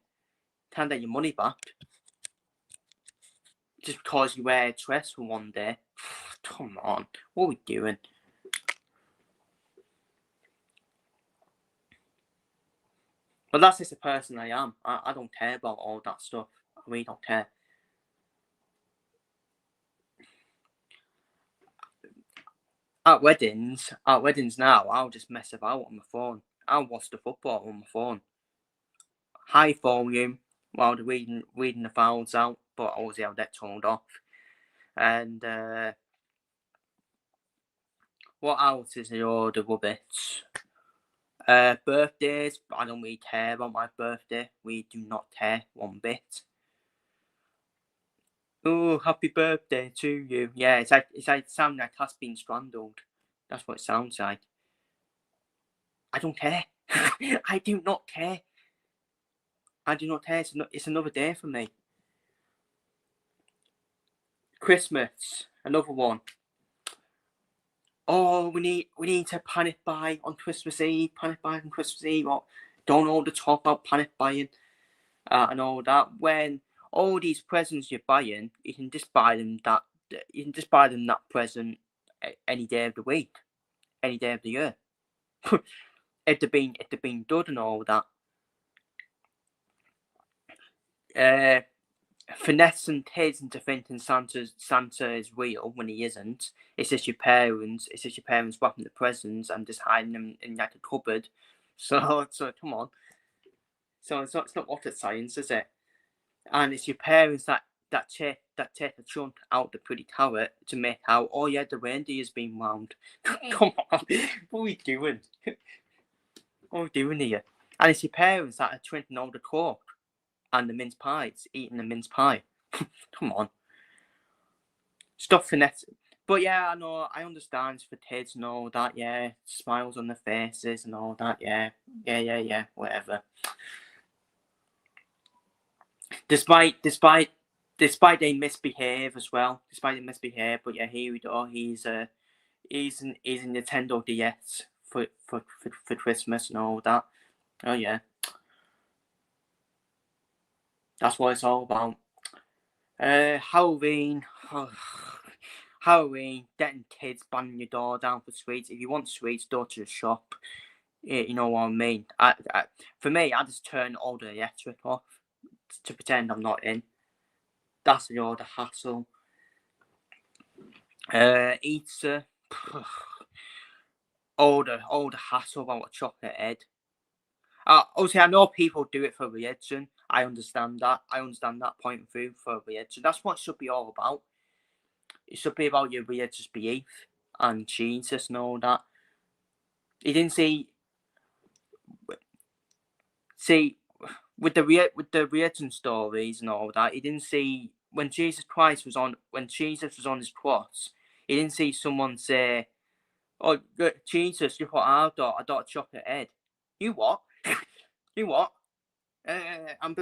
Can't get your money back. Just because you wear a dress for 1 day. Come on, what are we doing? But that's just the person I am. I don't care about all that stuff. I really don't care. At weddings now, I'll just mess about on my phone. I'll watch the football on my phone. High volume while they're reading the fouls out, but obviously I'll get turned off. And what else is the rubbish? Birthdays, I don't really care about my birthday. We do not care one bit. Oh, happy birthday to you. Yeah, it's like sounding like has been strangled. That's what it sounds like. I don't care. I do not care. I do not care. It's another day for me. Christmas, another one. Oh, we need to panic buy on Christmas Eve. Panic buy on Christmas Eve. Or don't hold the top out panic buying and all that. When all these presents you're buying, you can just buy them that present any day of the week, any day of the year. if they've been done and all that. Finessing kids into thinking Santa is real when he isn't. It's just your parents wrapping the presents and just hiding them in like a cupboard. So come on. So it's not rocket science, is it? And it's your parents that take a chunk out the pretty carrot to make out, oh yeah, the reindeer's been wound. Come on, what are we doing? What are we doing here? And it's your parents that are drinking all the coke and the mince pies, eating the mince pie. Come on. Stop finessing. But yeah, I know, I understand it's for kids and all that, yeah. Smiles on their faces and all that, yeah. Whatever. Despite despite they misbehave as well. But yeah, here we go. He's in Nintendo DS for Christmas and all that. Oh yeah, that's what it's all about. Halloween. Halloween, getting kids banging your door down for sweets. If you want sweets, go to the shop. You know what I mean? For me, I just turn all the electric off to pretend I'm not in. That's all the hassle. Easter. all the hassle about a chocolate head. Obviously, I know people do it for religion. I understand that. I understand that point of view for religion. That's what it should be all about. It should be about your religious belief and Jesus and all that. He didn't see with the religion stories and all that. He didn't see when Jesus was on his cross. He didn't see someone say, "Oh, Jesus, look what I got a chocolate head." You what? You what? I'm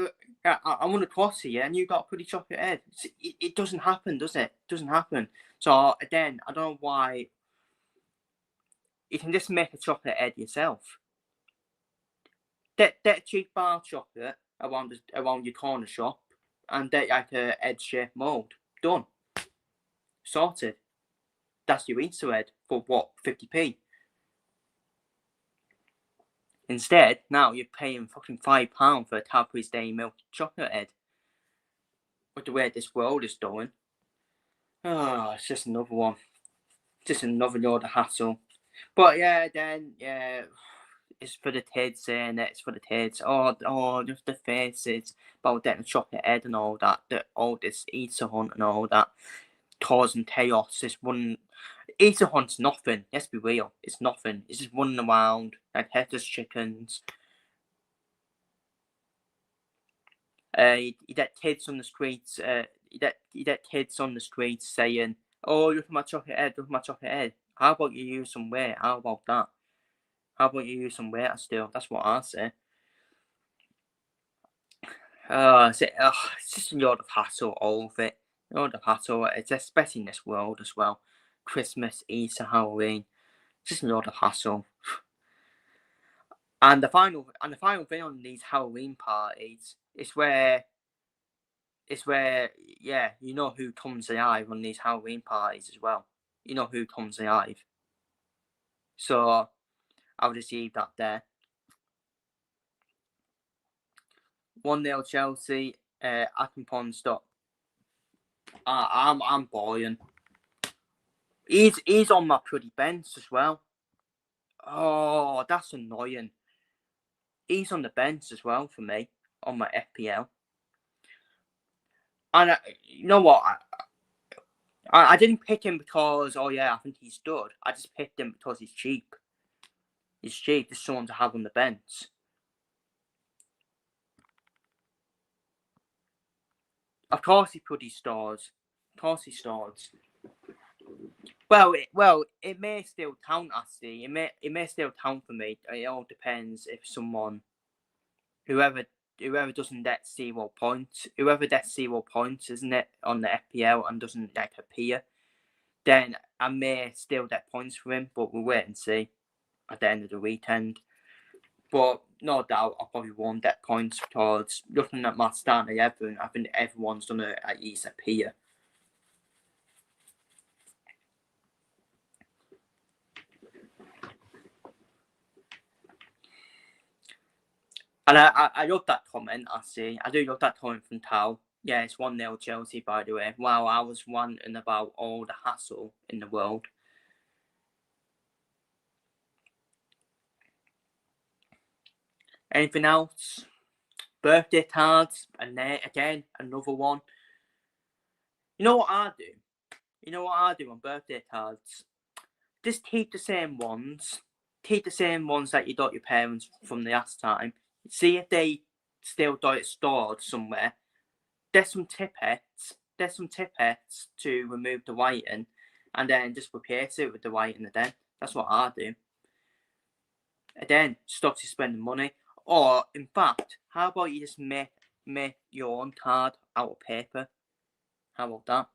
on the cross here, and you got a pretty chocolate head. It doesn't happen, does it? It doesn't happen. So again, I don't know why. You can just make a chocolate head yourself. Get a cheap bar chocolate around your corner shop, and get like a head shaped mold. Done. Sorted. That's your Easter egg for what, 50p? Instead, now you're paying fucking £5 for a Cadbury's Dairy Milk chocolate head. With the way this world is going. Oh, it's just another one. Just another load of hassle. But yeah, then, yeah, it's for the kids, saying it's for the kids. Oh, just the faces about getting a chocolate head and all that. All this Easter hunt and all that. Causing chaos. This one Easter hunt's nothing. Let's be real. It's nothing. It's just running around like headless chickens. You get kids on the streets. You get kids on the streets saying, "Oh, look at my chocolate head. Look at my chocolate head." How about you use some weight? How about that? How about you use some weight still? That's what I say. It's just a lot of hassle, all of it. A lot of hassle. It's especially in this world as well. Christmas, Easter, Halloween. Just a lot of hassle. And the final thing on these Halloween parties is where yeah, you know who comes alive on these Halloween parties as well. You know who comes alive. So I'll just leave that there. 1-0 Chelsea. Akinpon stop. I'm boring. He's on my pretty bench as well. Oh, that's annoying. He's on the bench as well for me on my FPL. And you know what? I didn't pick him because, oh yeah, I think he's good. I just picked him because he's cheap. He's cheap. There's someone to have on the bench. Of course he put his stars. Of course he stars. Well, it may still count, actually. It may still count for me. It all depends if someone, whoever doesn't get 0 points, whoever gets 0 points, isn't it, on the FPL and doesn't like appear, then I may still get points for him. But we'll wait and see at the end of the weekend. But no doubt I probably won't get points because looking at my starting 11, I think everyone's done it at least appear. And I love that comment, I see. I do love that comment from Tal. Yeah, it's 1-0 Chelsea, by the way. Wow, I was ranting about all the hassle in the world. Anything else? Birthday cards, and there again, another one. You know what I do? You know what I do on birthday cards? Just keep the same ones. Keep the same ones that you got your parents from the last time. See if they still got it stored somewhere. There's some tippets. There's some tippets to remove the whiting, and then just replace it with the whiting again. That's what I do. Again, stops you spending money. Or in fact, how about you just make your own card out of paper? How about that?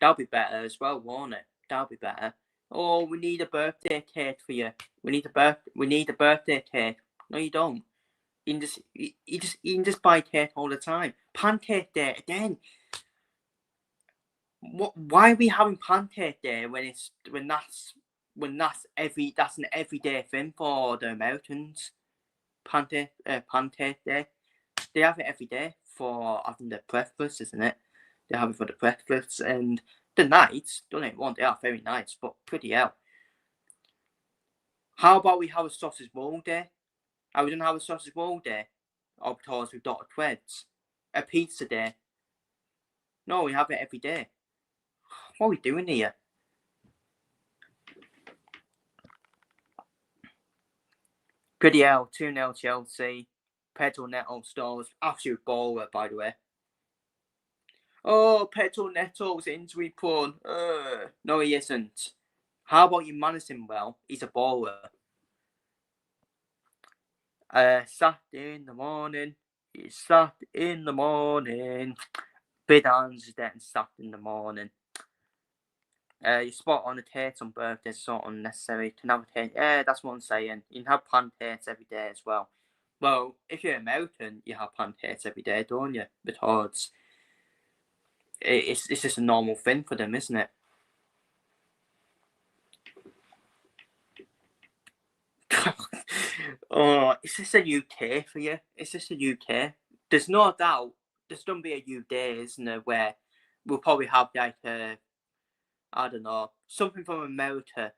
That'll be better as well, won't it? That'll be better. Oh, we need a birthday cake for you. We need a birthday cake. No, you don't. You can just buy cake all the time. Pancake day again. Why are we having pancake day when that's an everyday thing for the Americans? Pancake day. They have it every day for having the breakfast, isn't it? They have it for the breakfast and the nights. Don't get me wrong, they are very nice, but pretty hell. How about we have a sausage roll day? Are we gonna have a sausage roll day? Or because we've got threads? A pizza day? No, we have it every day. What are we doing here? Pretty hell, 2-0 Chelsea. Pedro Neto stars. Absolute baller, by the way. Oh, Pedro Neto's injury prone. No, he isn't. How about you manage him well? He's a baller. Saturday in the morning. It's Saturday in the morning. Big hands is getting sacked in the morning. You spot on the cakes on birthdays, it's not unnecessary. Can have a cake. Yeah, that's what I'm saying. You can have pancakes every day as well. Well, if you're American, you have pancakes every day, don't you? Because it's just a normal thing for them, isn't it? Oh, is this a UK for you? Is this a UK? There's no doubt there's going to be a UK, isn't there, where we'll probably have like I don't know, something from America.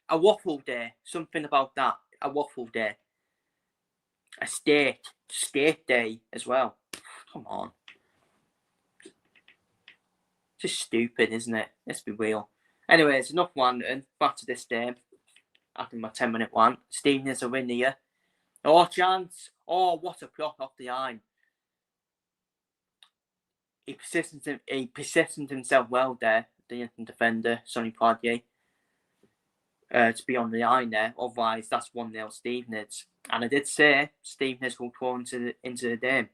A waffle day, something about that. A waffle day. A steak day as well. Come on. Just stupid, isn't it? Let's be real. Anyways, enough ranting. Back to this game. After my 10-minute one. Stevenage a win here. Oh, chance. Oh, what a plot off the line. He positioned himself well there, the defender, Sonny Poitier, to be on the line there. Otherwise, that's 1-0 Stevenage. And I did say Stevenage will go into the game.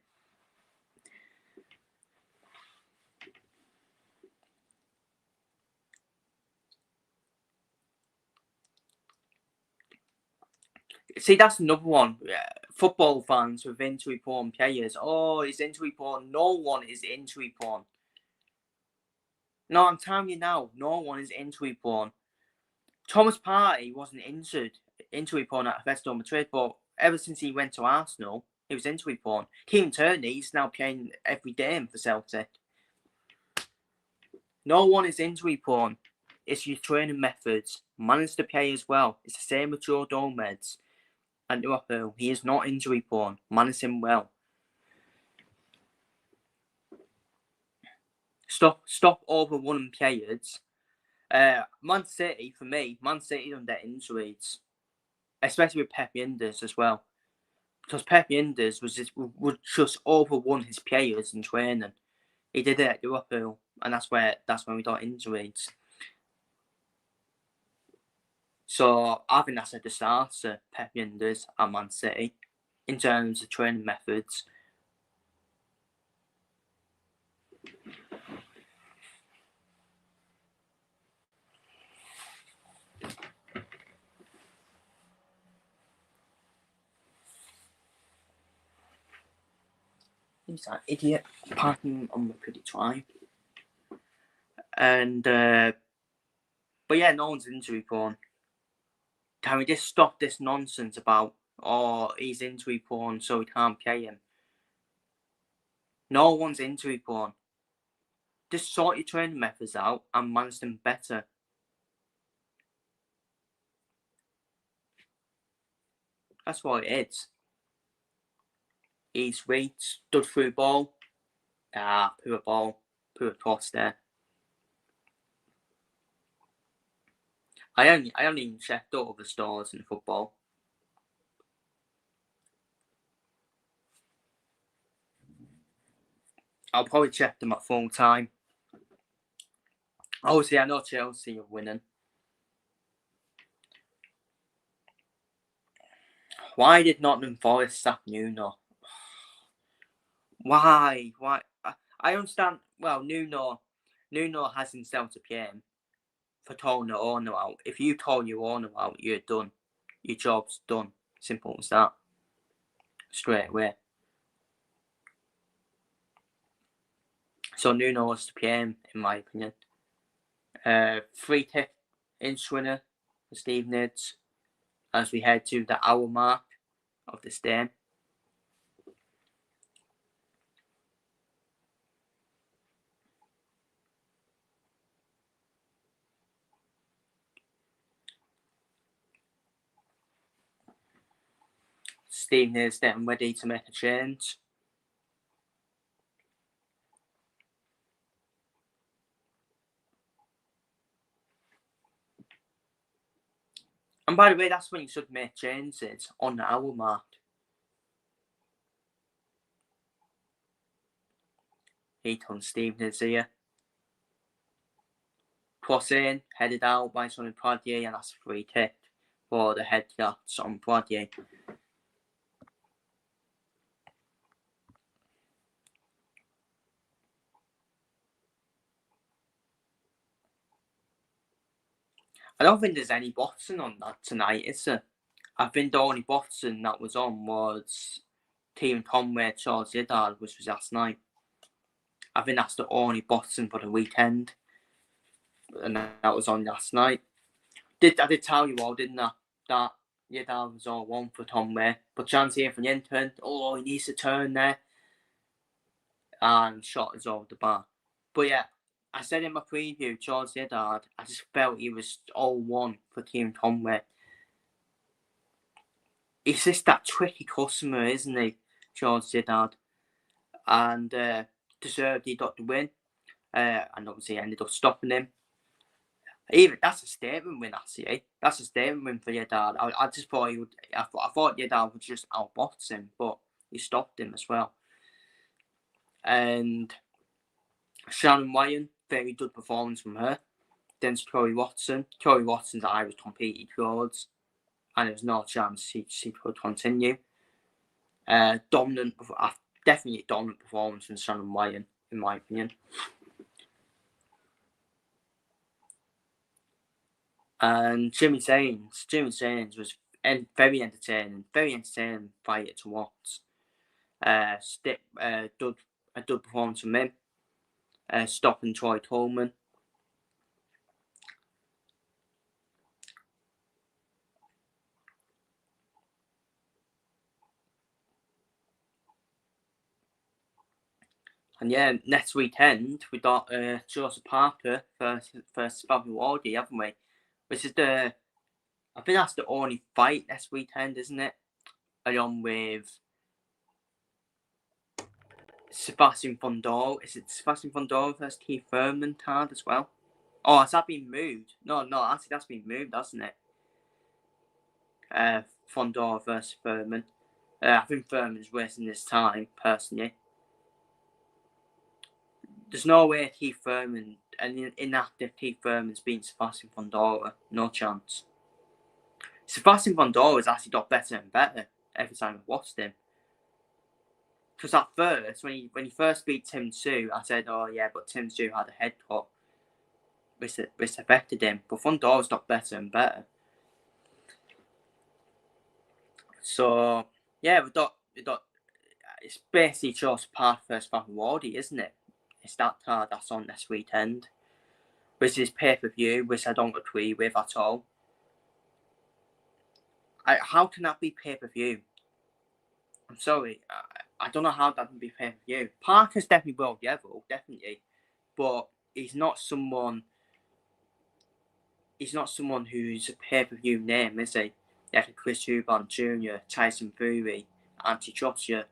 See, that's another one. Football fans with injury prone players. Oh, he's injury prone. No one is injury prone. No, I'm telling you now, no one is injury prone. Thomas Partey wasn't injury prone at Atletico Madrid, but ever since he went to Arsenal, he was injury prone. Kieran Tierney's now playing every game for Celtic. No one is injury prone. It's your training methods. Manage the play as well. It's the same with Joe Gomez and Liverpool. He is not injury prone. Manage him well. Stop overrunning players. Man City, for me, Man City don't get injuries, especially with Pep Yinders as well, because Pep Yinders would just overrun his players in training. He did it at Liverpool, and that's when we got injuries. So I think that's a disaster, Pep Yinders and Man City, in terms of training methods. He's an idiot, pardon on my pretty try. And but yeah, no one's injury prone. Can we just stop this nonsense about, oh, he's injury prone, so we can't play him? No one's injury prone. Just sort your training methods out and manage them better. That's what it is. He's weak, stood through ball. Poor ball. Poor cross there. I only even checked all the stars in football. I'll probably check them at full time. Obviously, I know Chelsea are winning. Why did Nottingham Forest sack Nuno? Why? I understand. Well, Nuno has himself to PM for tolling the owner out. If you toll your owner out, you're done. Your job's done. Simple as that. Straight away. So Nuno was the PM, in my opinion. Free kick inch winner for Stevenage as we head to the hour mark of this game. Stevenage getting ready to make a change. And by the way, that's when you should make changes, on the hour mark. He comes Stevenage here. Cross in, headed out by Sonny Pradier, and that's a free kick for the head shots on Pradier. I don't think there's any boxing on that tonight, is there? I think the only boxing that was on was Team Conway, Charles Yedard, which was last night. I think that's the only boxing for the weekend. And that was on last night. I did tell you all, didn't I? That Yedard was all one for Conway. But chance here for Yentern. Oh, he needs to turn there. And shot is over the bar. But yeah, I said in my preview, Charles Yedard, I just felt he was all one for Team Conway. He's just that tricky customer, isn't he, Charles Yedard? And deserved he got the win. And obviously ended up stopping him. Even that's a statement win, actually. That's a statement win for Yedard. I just thought he would. I thought Yedard would just outbox him, but he stopped him as well. And Shannon Wyan, very good performance from her. Then Corey Watson. Corey Watson's eye was completely closed, and there was no chance she could continue. Definitely dominant performance from Shannon Wyan, in my opinion. And Jimmy Sains was very entertaining fighter to watch. A good performance from him. Stopping Troy Tolman. And yeah, next weekend we got Joseph Parker versus Bobby Wardy, haven't we? Which is I think that's the only fight next weekend, isn't it? Along with Sebastian Fondor. Is it Sebastian Fondor versus Keith Thurman card as well? Oh, has that been moved? No, actually that's been moved, hasn't it? Fondor versus Thurman. I think Thurman's wasting his time, personally. There's no way Keith Thurman, an inactive Keith Thurman's beating Sebastian Fondor. No chance. Sebastian Fondor has actually got better and better every time I've watched him. Because at first, when he first beat Tim Tszyu, I said, oh yeah, but Tim Tszyu had a head cut, which affected him. But Fondor's got better and better. So yeah, we got it's basically just Park versus Wardy, isn't it? It's that card that's on this weekend, which is pay-per-view, which I don't agree with at all. How can that be pay-per-view? I'm sorry, I don't know how that can be pay-per-view. Parker's definitely world level, definitely, but he's not someone who's a pay-per-view name, is he? Like Chris Eubank Jr., Tyson Fury, Anthony Joshua.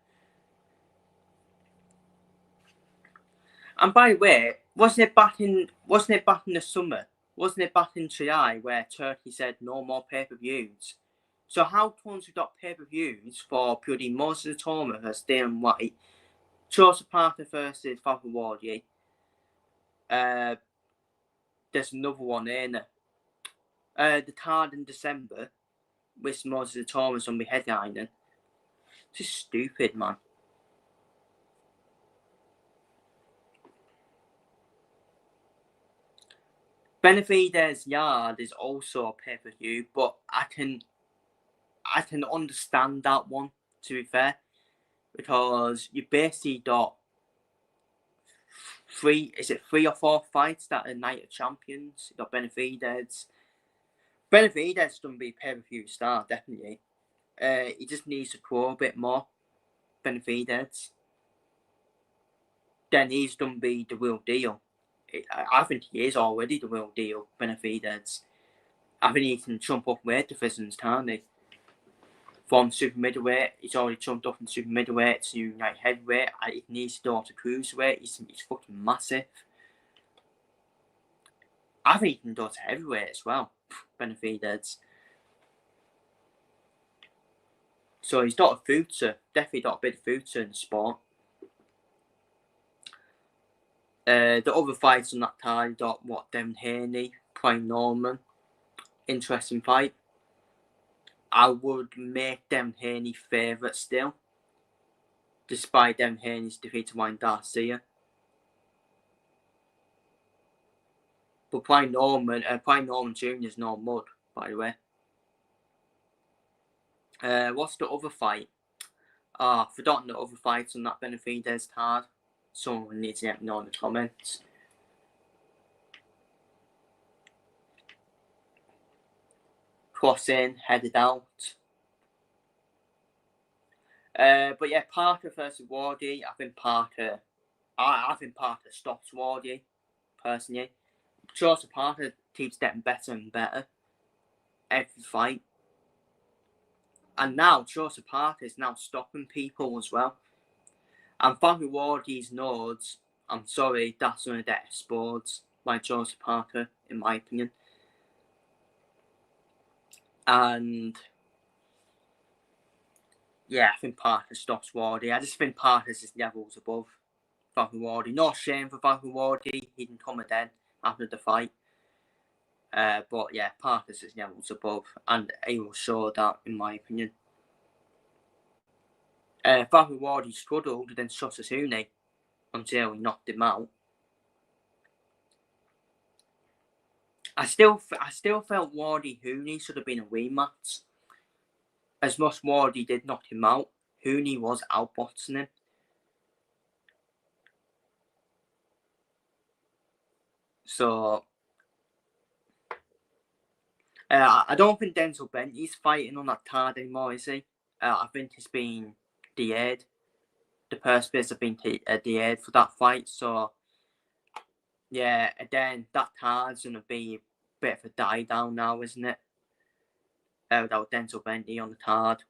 And by the way, wasn't it back in the summer? Wasn't it back in July where Turkey said no more pay-per-views? So how comes we got pay-per-views for purely Moses Toma versus Dana White, Joseph Parker versus Father Wardy? There's another one in the card in December with Moses Thomas on the headlining. It's just stupid, man. Benavides Yard is also a pay-per-view, but I can understand that one, to be fair, because you basically got three or four fights that are Night of Champions. You got Benavides. Benavides going to be a pay-per-view star, definitely. He just needs to grow a bit more, Benavides. Then he's going to be the real deal. I think he is already the real deal, Benavides. I think he can jump up weight divisions, can't he? From super middleweight, he's already jumped up from super middleweight to like heavyweight. He needs to go to cruiserweight. He's fucking massive. I think he can go to heavyweight as well, Benavides. So he's got a future, definitely got a bit of future in the sport. The other fights on that card, got Devin Haney, Prime Norman. Interesting fight. I would make Devin Haney favourite still, despite Devin Haney's defeat to Ryan Garcia. But Prime Norman Jr. is no mud, by the way. What's the other fight? I've forgotten the other fights on that Benavides card. Someone needs to let me know in the comments. Crossing, headed out. But yeah, Parker versus Wardy. I think Parker stops Wardy, personally. Joseph Parker keeps getting better and better every fight. And now Joseph Parker is now stopping people as well. And Fabio Wardy's nodes, I'm sorry, that's going to get exposed by Joseph Parker, in my opinion. And yeah, I think Parker stops Wardy. I just think Parker's just levels above Fabio Wardy. No shame for Fabio Wardy. He can come again after the fight. But yeah, Parker's just levels above. And he will show that, in my opinion. Fabio Wardy struggled against Sosasune until he knocked him out. I still felt Wardy Hooney should have been a rematch. As much Wardy did knock him out, Hooney was outboxing him. So I don't think Denzel Bentley's fighting on that card anymore, is he? I think he's been delayed. The purse bids have been delayed for that fight. So yeah, again, that card's going to be a bit of a die down now, isn't it? Without Denzel Bentley on the card.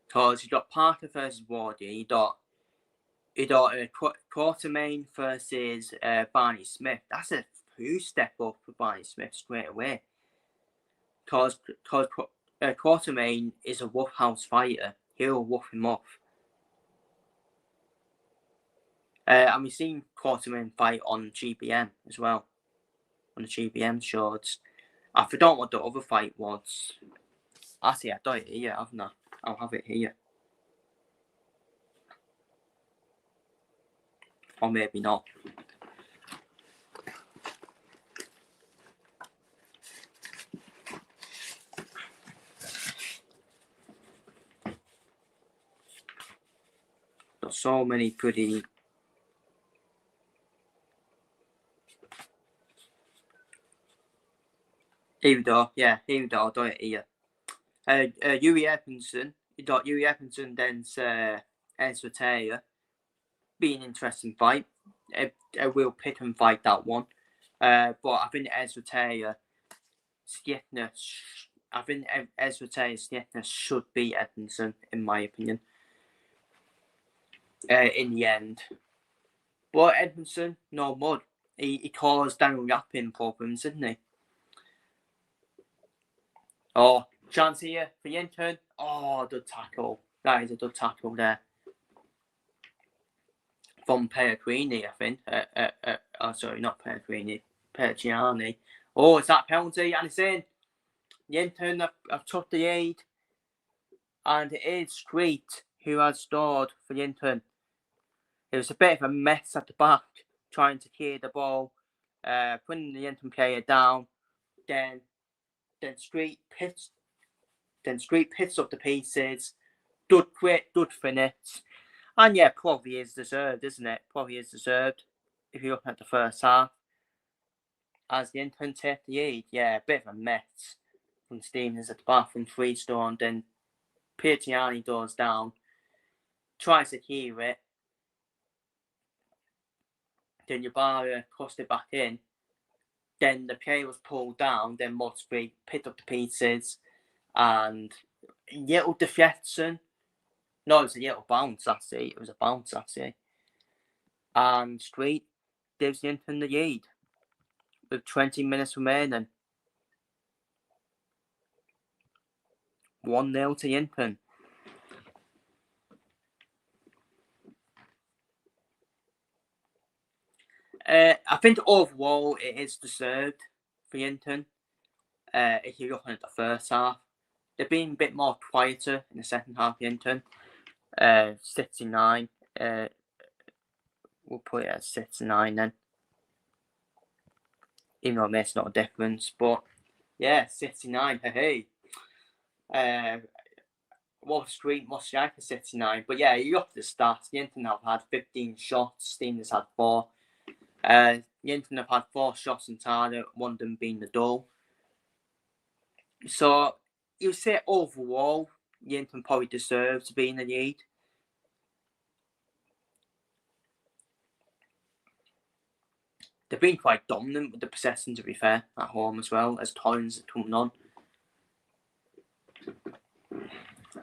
Because you got Parker versus Wardy, you got Quartermain versus Barney Smith. That's a huge step up for Barney Smith straight away. Because Quartermain is a rough house fighter. He'll rough him off. And we've seen Quartermain fight on GBM as well. On the GBM shorts. I forgot what the other fight was. Actually, I got it here, haven't I? I'll have it here. Or maybe not. Got so many pretty... Here we go. Yeah, here we go. I'll do it here. Yuri Epinson. You got Yuri Epinson against Ezra Taylor. Be an interesting fight. I will pick and fight that one. But I think Ezra Taylor stiffness. I think Ezra Taylor's stiffness should be Edmondson, in my opinion. In the end. But Edmondson, no mud. He caused Daniel Yapin problems, didn't he? Oh, chance here for Yinton. Oh, good tackle. That is a good tackle there. From Pellegrini, I think. Sorry, not Pellegrini. Perciani. Oh, it's that penalty, and it's in. Yinton have took the lead, and it is Street who has scored for Yinton. It was a bit of a mess at the back, trying to clear the ball, putting the Yinton player down. Then Street picks up the pieces. Good quick, good finish. And yeah, probably is deserved, isn't it? Probably is deserved. If you look at the first half. As the Yinton take the lead, yeah, a bit of a mess from Stevenage at the back from Freestone. Then Perciani goes down, tries to clear it. Then Yabara crossed it back in. Then the player was pulled down. Then Motsbury picked up the pieces. And little deflection. No, it was a little bounce, that's it. It was a bounce, that's it. And Street gives Yinton the lead with 20 minutes remaining. 1-0 to Yinton. I think overall it is deserved for Yinton. If you're looking at the first half, they've been a bit more quieter in the second half. Yinton, 69. We'll put it at 69 then, even though it makes not a difference. But yeah, 69. Hey. Wall Street must like a 69. But yeah, you look at the stats. Yinton have had 15 shots. Stevenage has had 4. Yinton have had 4 shots in target, one of them being the goal. So you say overall, Yinton probably deserves to be in the lead. They've been quite dominant with the possession, to be fair, at home as well, as Torrens are coming on.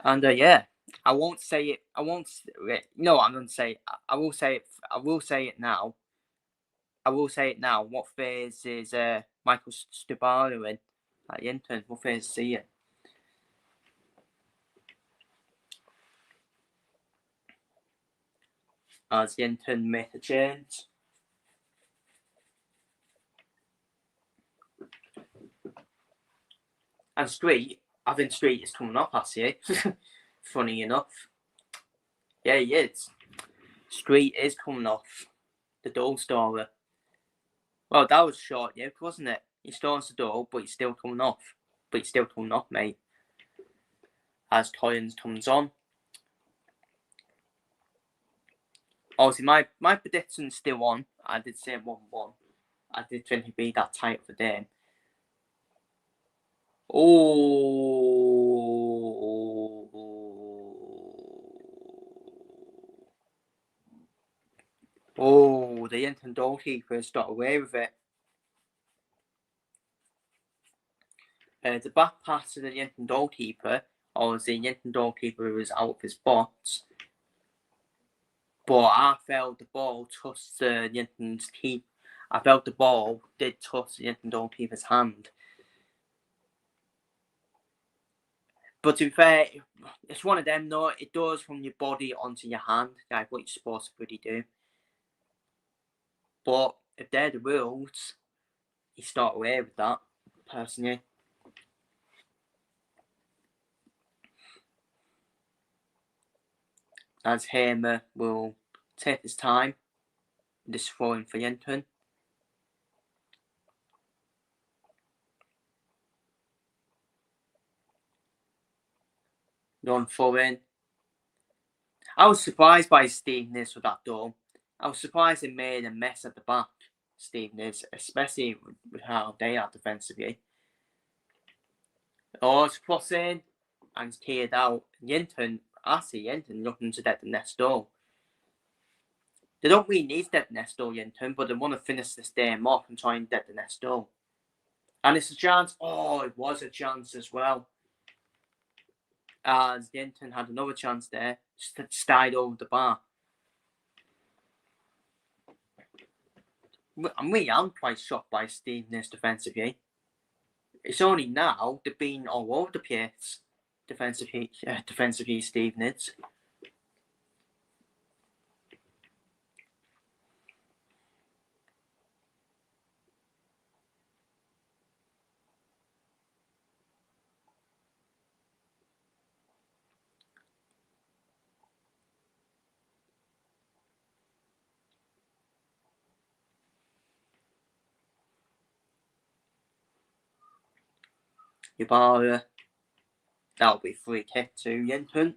And yeah, I won't say it. I won't. No, I'm going to say. I will say it. I will say it now. I will say it now. What phase is Michael Stubaro in at Yinton? What phase is he in? As Yinton make a change. And Street, I think Street is coming up, actually. Funny enough. Yeah, he is. Street is coming off the goal scorer. Well, that was short, yeah, wasn't it? He scores the goal, but he's still coming off. But he's still coming off, mate. As Torrens comes on. Obviously, my prediction's still on. I did say 1-1. I did think it'd be that tight for them. Oh, the Yinton goalkeeper has got away with it. The back pass to the Yinton goalkeeper, or the Yinton goalkeeper was out of his box. But I felt the ball touched the Yinton's keeper. I felt the ball did touch the Yinton goalkeeper's hand. But to be fair, it's one of them, though. It does from your body onto your hand, like what you're supposed to really do. But if they're the rules, you start away with that, personally. As Hamer will take his time, this throwing for Yinton. Run throwing. I was surprised by Stevenage with that goal. I was surprised they made a mess at the back, Stevenage, especially with how they are defensively. Oh, it's crossing and it's cleared out. Yinton, I see Yinton looking to get the next goal. They don't really need to get the next goal, Yinton, but they want to finish this game off and try and get the next goal. And it's a chance. Oh, it was a chance as well. As Yinton had another chance there, stayed over the bar. I'm quite shocked by Stevenage defensively. It's only now they've been all over the place defensively Stevenage. Ybarra. That'll be free kick to Yinton.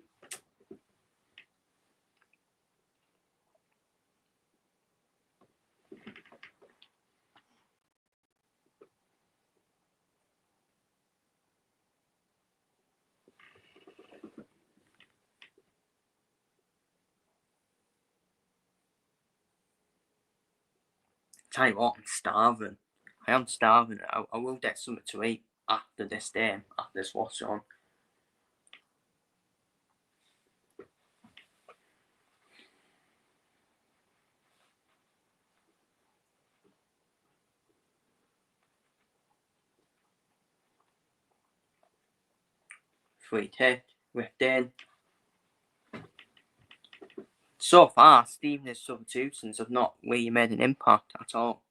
Tell you what, I'm starving. I am starving. I will get something to eat after this game, after this Watchalong. Free kick, whipped in. So far, Stevenage substitutions have not really made an impact at all.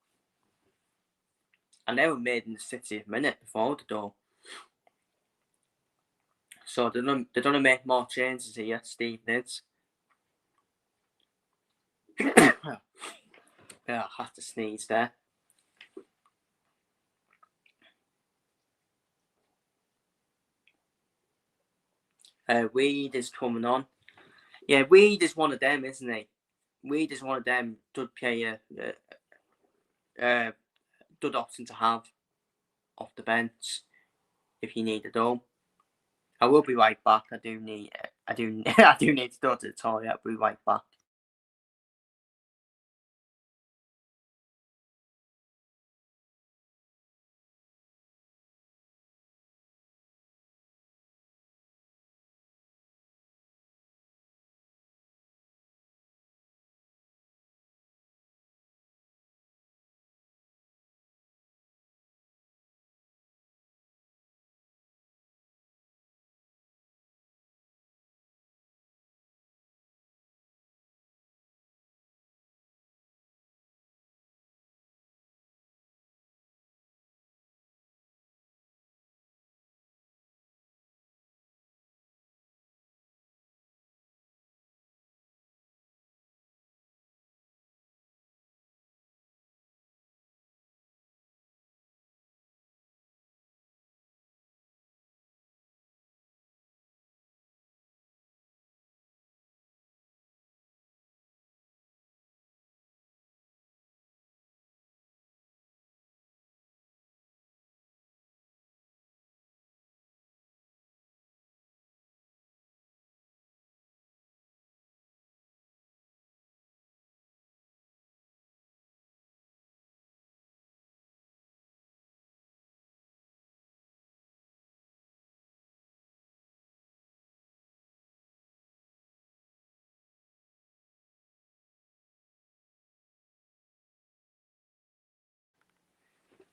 And they were made in the 60th minute before the goal. So they're going to make more changes here, Stevenage. Yeah, I have to sneeze there. Weed is coming on. Yeah, Weed is one of them, isn't he? Weed is one of them good player, good option to have off the bench if you need a goal. I will be right back. I do need to go to the toilet. I'll be right back.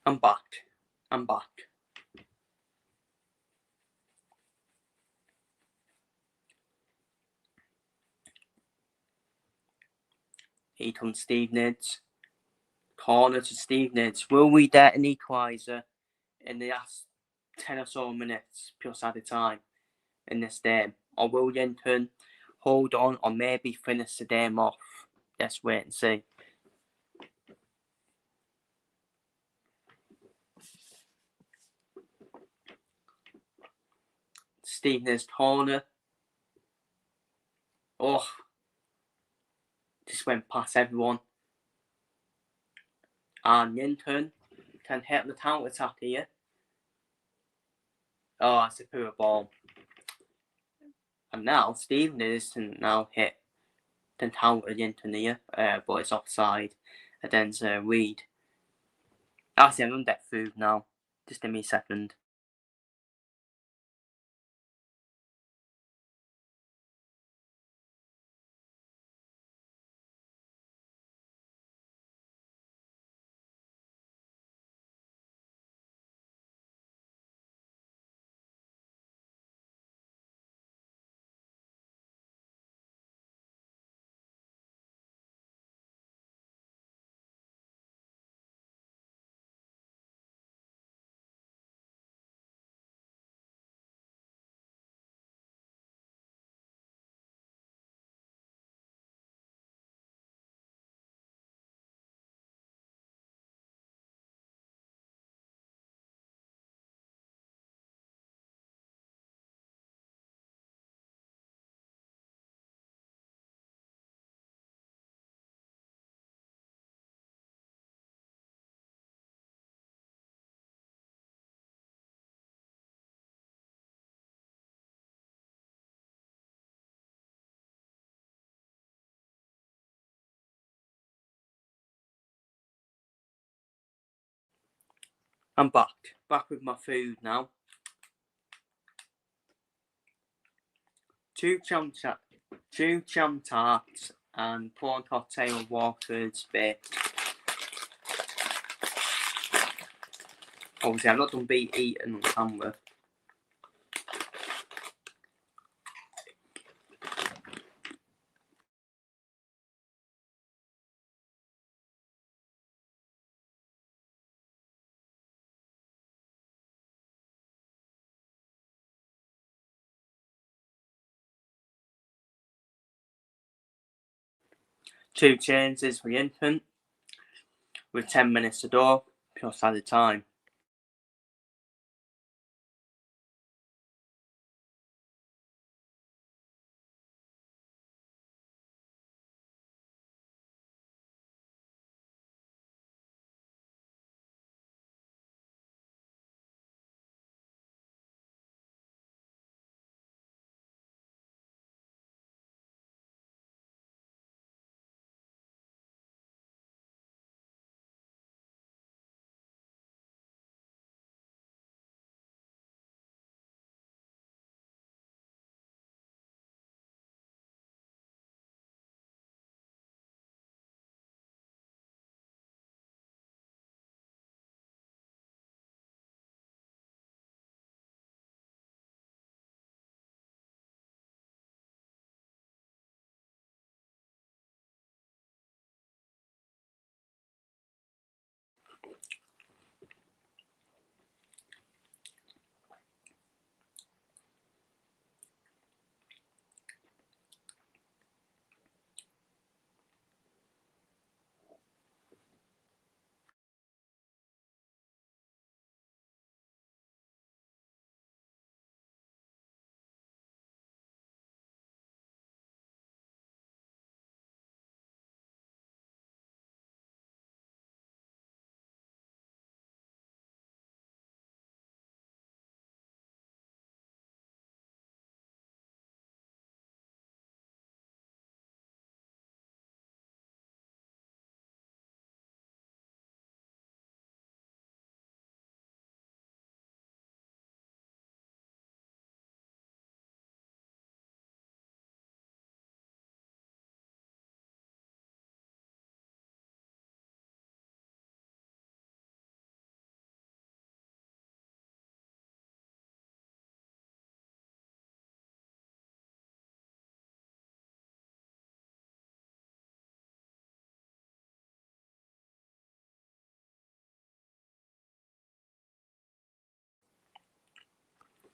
I'm back. He comes Stevenage. Corner to Stevenage. Will we get an equaliser in the last 10 or so minutes plus added time in this game? Or will Yinton hold on or maybe finish the game off? Let's wait and see. Stevenage corner. Oh, just went past everyone. And Yinton can hit the counter attack here. Oh, it's a poor ball. And now Stevenage can now hit the counter Yinton here, but it's offside against Reed. Actually, I'm going to get food now. Just give me a second. I'm back with my food now. Two jam tarts and prawn cocktail Watford's bit. Obviously, I've not done beat eating on camera. Two changes for the infant, with 10 minutes to door, plus added time.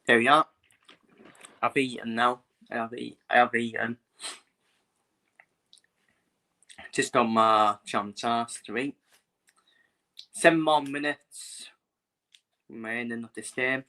There we are. I've eaten now. I have eaten. Just got my jam tarts to eat. 7 more minutes remaining of this game.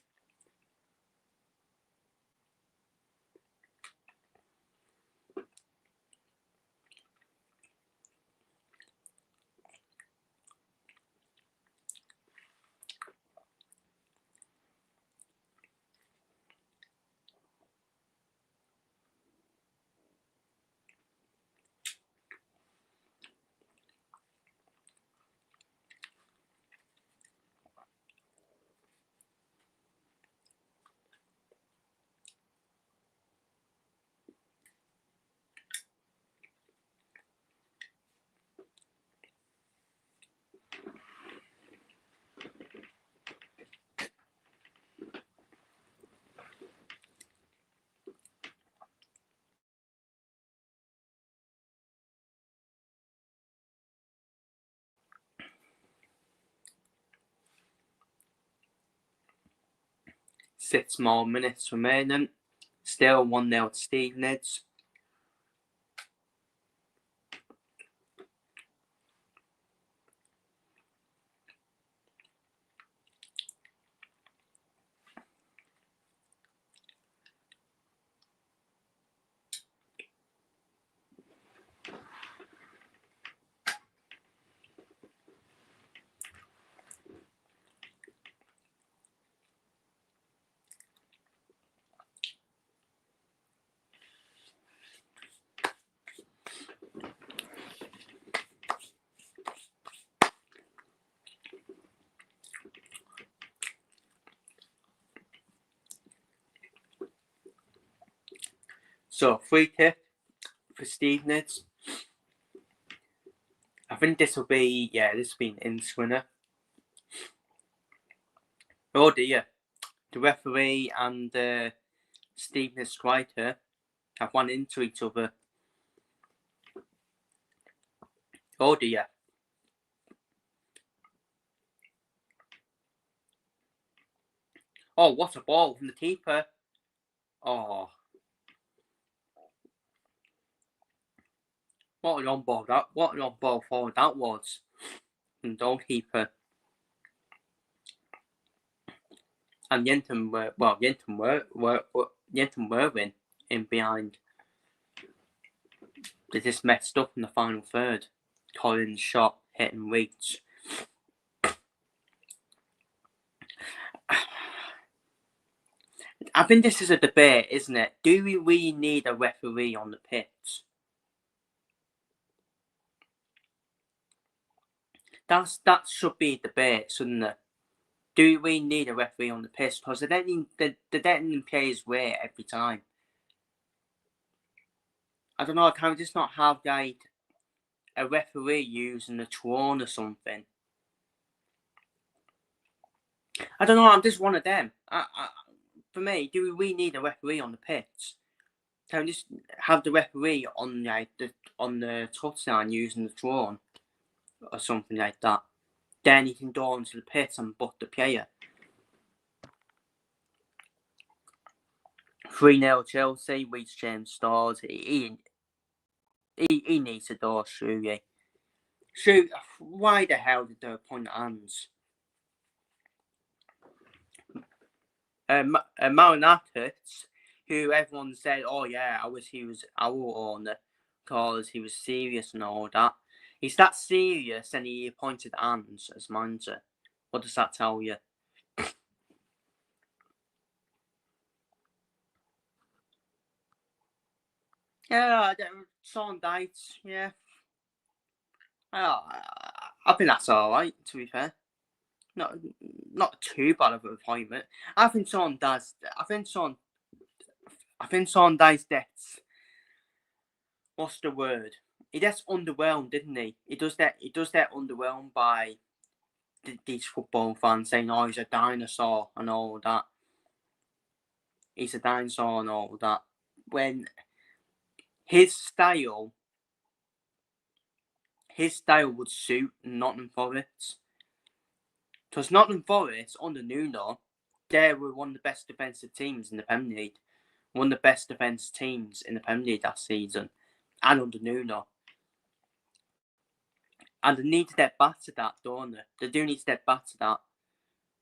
Six more minutes remaining. Still 1-0 to Stevenage. So, free kick for Stevenage. I think this will be an inch winner. Oh dear. The referee and the Stevenage striker have run into each other. Oh dear. Oh, what a ball from the keeper. Oh. What an on-ball forward that was. From the goalkeeper. And Yenton were in behind. They just messed up in the final third. Collins' shot hit and reach. I think this is a debate, isn't it? Do we really need a referee on the pitch? That should be a debate, shouldn't it? Do we need a referee on the pitch? Because they don't play his way every time. I don't know, can we just not have like a referee using the Tron or something? I don't know, I'm just one of them. For me, do we need a referee on the pitch? Can we just have the referee on the touchline using the Tron or something like that? Then he can go onto the pitch and butt the player. 3-0 Chelsea, Reece James stars. He needs to do, surely. Shoot, why the hell did they point hands? Marinatus, who everyone said, oh yeah, he was our owner because he was serious and all that. He's that serious and he appointed hands as manager. What does that tell you? Yeah, Sean Dyche, yeah. I think that's alright, to be fair. Not too bad of an appointment. I think Sean Dyche gets, what's the word? He gets underwhelmed, didn't he? He does that underwhelmed by these football fans saying, oh, he's a dinosaur and all that. He's a dinosaur and all that. When his style would suit Nottingham Forest. Because Nottingham Forest, under Nuno, they were one of the best defensive teams in the Premier League. One of the best defensive teams in the Premier League that season. And under Nuno. And they need to get back to that, don't they? They do need to get back to that,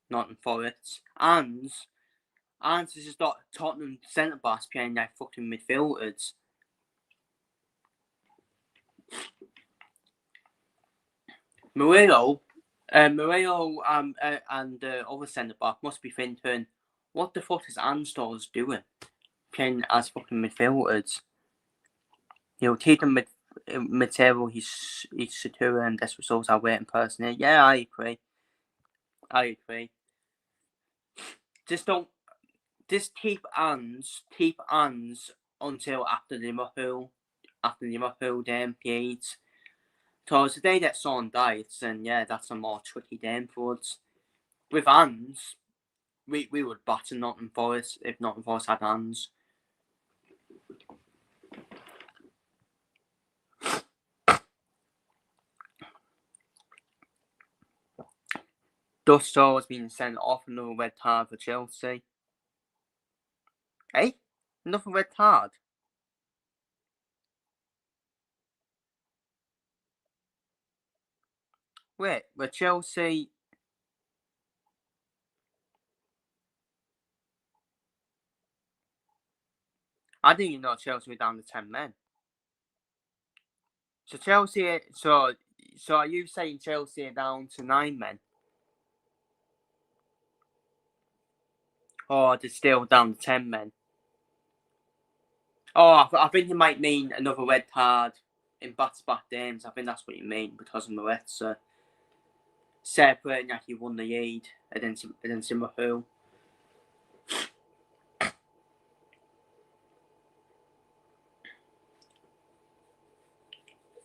Nottingham Forest. And this is not Tottenham centre-backs playing their fucking midfielders. Murillo and the other centre-back must be thinking, what the fuck is Anstors doing? Playing as fucking midfielders. Keep them mid-table, he's Satura and this results are waiting personally. Yeah, I agree. Just keep hands until after the Liverpool game plays. Because if they get Sean Dyche, then yeah, that's a more tricky game for us. With hands, we would batter Nottingham Forest if Nottingham Forest had hands. Gusto has been sent off, another red card for Chelsea. Hey? Another red card? Wait, were Chelsea... I didn't even know Chelsea were down to 10 men. So Chelsea... So are you saying Chelsea are down to 9 men? Or they're still down to 10 men? Oh, I think you might mean another red card in back-to-back games. I think that's what you mean because of Moretza. Separating like you won the lead against Liverpool.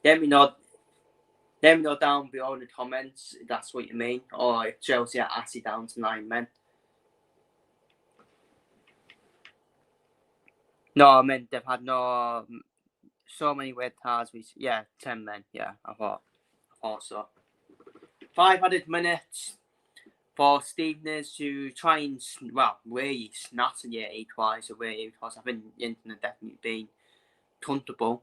Let me know. Let me know down below in the comments if that's what you mean, or if Chelsea are actually down to 9 men. No, I mean they've had so many red cards. 10 men. Yeah, I thought so. 5 added minutes for Stevenage to try and really snatch the equaliser away, because I think the internet definitely been comfortable.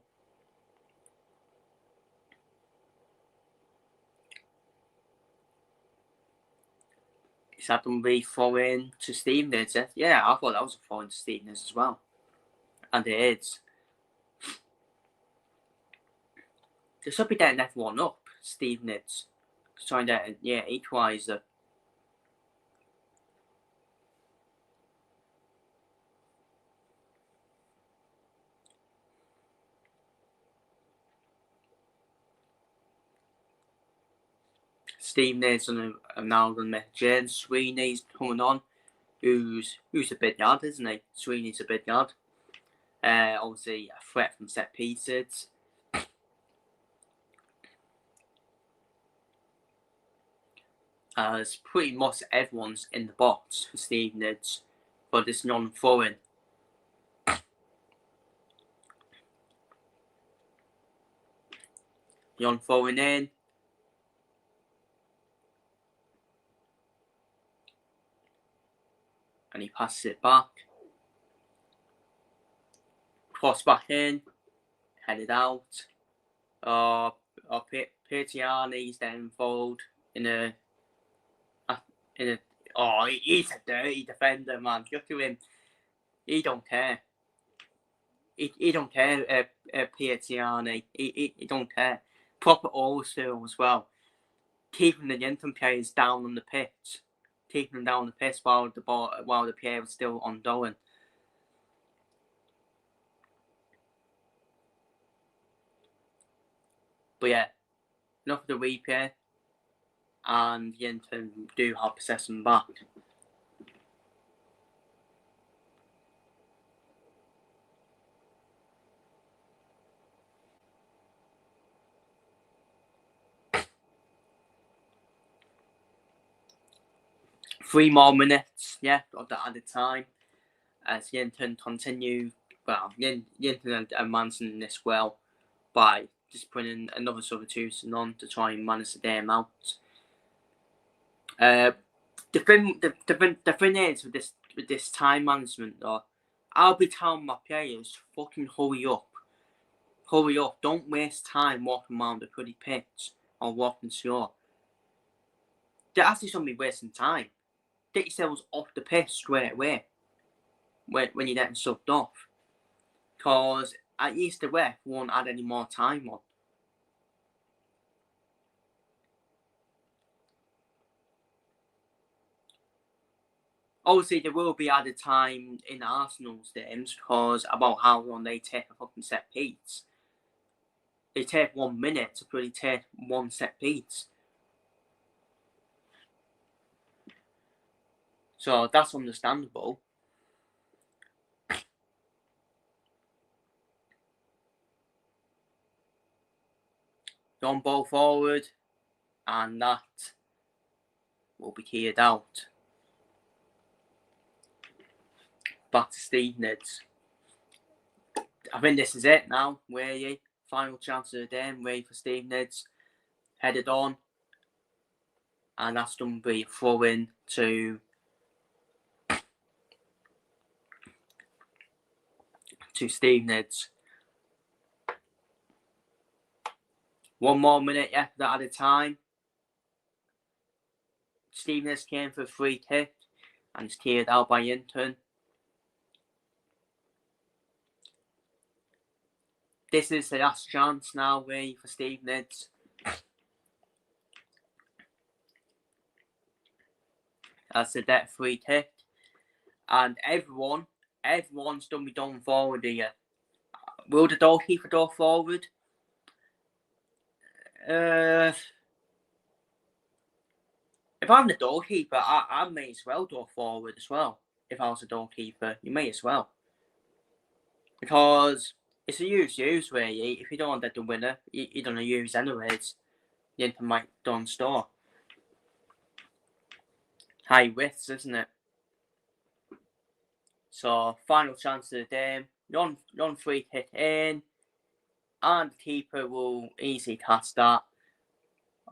Is that going to be throw in to Stevenage? Yeah, I thought that was a throw in to Stevenage as well, and it is. They should be getting everyone up, Stevenage, trying to equaliser. Stevenage are now going to make James Sweeney's coming on, who's a big yard, isn't he? Sweeney's a big yard. Obviously a threat from set pieces. As pretty much everyone's in the box for Stevenage for this non-throwing. Non-throwing in. And he passes it back. Cross back in. Headed out. Pirtiani's then involved in a. He's a dirty defender, man. Look at him. He don't care. He don't care, Pirtiani. He don't care. Proper oversteal as well. Keeping the Yenton players down on the pitch. Keeping them down on the pitch while the player was still ongoing. But yeah, enough of the replay. And Yenton do have possession back. Three more minutes, of the added time. As Yenton continue, Yenton and Manson in this well by just putting another substitution on to try and manage the game out. The thing is with this time management though, I'll be telling my players, fucking hurry up, don't waste time walking around the bloody pitch or walking slow. They're actually shouldn't be wasting time. Get yourselves off the pitch straight away when you're getting subbed off, because at least the ref won't add any more time on. Obviously, there will be added time in Arsenal's games because about how long they take a fucking set piece. They take 1 minute to really take one set piece. So that's understandable. Don't ball forward, and that will be cleared out. Back to Stevenage. I think this is it now, really. Final chance of the day, ready for Stevenage. Headed on. And that's going to be a throw in to Stevenage. 1 more minute after that added time. Stevenage came for a free kick and it's cleared out by Hinton. This is the last chance now, really, for Stevenage. That's a debt free kick. And everyone's done forward here. Will the goalkeeper go forward? If I'm the goalkeeper, I may as well go forward as well. If I was a goalkeeper, you may as well. Because it's a use really. If you don't want that the winner, you don't use anyways. Yinton might don't store. High risks, isn't it? So final chance of the game. Non free kick in, and the keeper will easily catch that.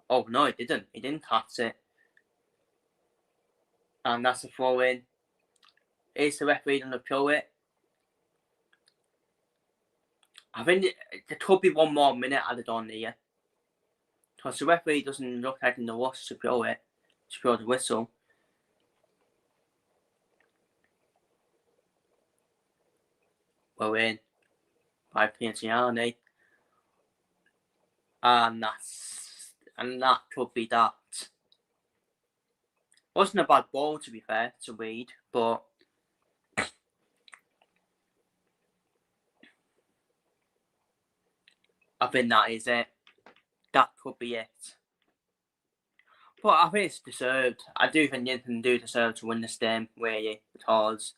Oh no, he didn't. He didn't catch it, and that's a throw in. Is the referee going to appeal it? I think there could be one more minute added on here, because the referee doesn't look like in the rush to appeal it, to appeal the whistle. We're in by Pianciani, and that could be that. Wasn't a bad ball to be fair to read, but I think that is it. That could be it. But I think it's deserved. I do think Yinton do deserve to win this game, really, because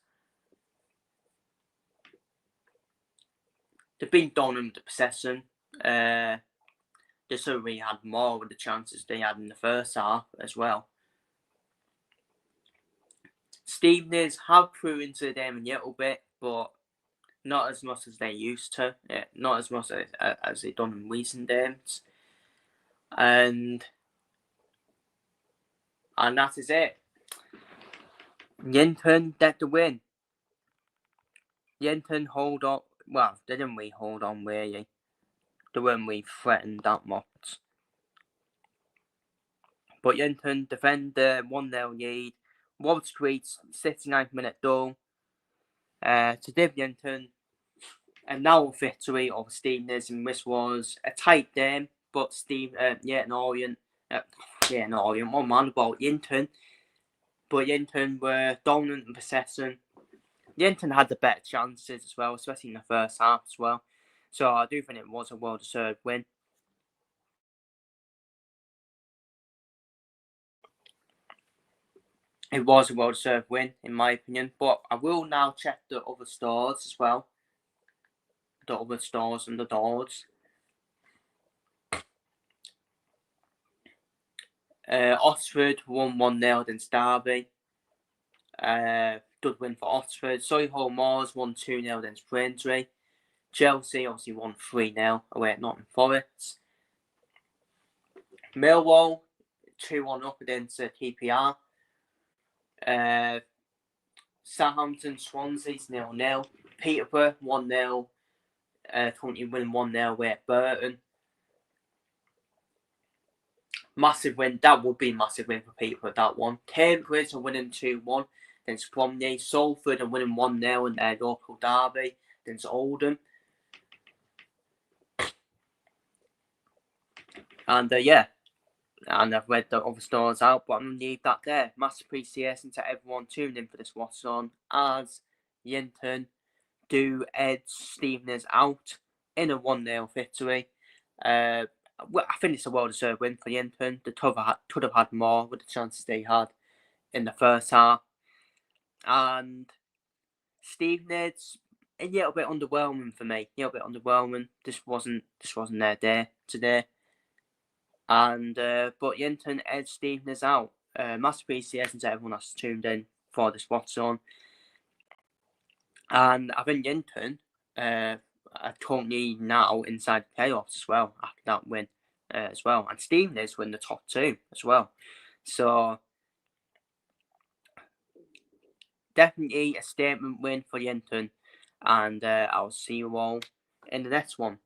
they've been done in the possession. They certainly had more with the chances they had in the first half as well. Stevenage have crew into the game a little bit, but not as much as they used to. Not as much as they've done in recent games. And that is it. Yinton get the win. Yinton hold on. Well, they didn't really hold on, really. They weren't really threatened that much. But Yinton defend the 1-0 lead. Wall Street's 69th minute goal to give Yinton a now victory over Stevenage, and this was a tight game, but Orient, one man about Yinton. But Yinton were dominant in possession. Yinton had the better chances as well, especially in the first half as well. So I do think it was a well-deserved win. It was a well-deserved win, in my opinion. But I will now check the other scores as well. The other scores and the doors. Oxford won 1-0 against Derby. Good win for Oxford. Solihull Moors won 2-0 against Braintree. Chelsea obviously won 3-0 away at Nottingham Forest. Millwall 2-1 up against QPR. Southampton Swansea's 0-0. Peterborough 1-0. Currently winning 1-0 away at Burton. Massive win. That would be a massive win for Peterborough, that one. Cambridge are winning 2-1 against Bromley. Salford are winning 1-0 in their local derby against Oldham. And and I've read the other scores out, but I'm going to leave that there. Massive appreciation to everyone tuning in for this Watchalong as Yinton do edge Stevenage out in a 1-0 victory. I think it's a well-deserved win for Yinton. They could have had more with the chances they had in the first half. And Stevenage, a little bit underwhelming for me. A little bit underwhelming. This wasn't their day today. And but Yinton edged Stevenage out. Massive appreciation to everyone that's tuned in for this Watchalong. And I think Yinton are currently now inside the playoffs as well after that win as well. And Stevenage win the top two as well. So definitely a statement win for Yinton. And I'll see you all in the next one.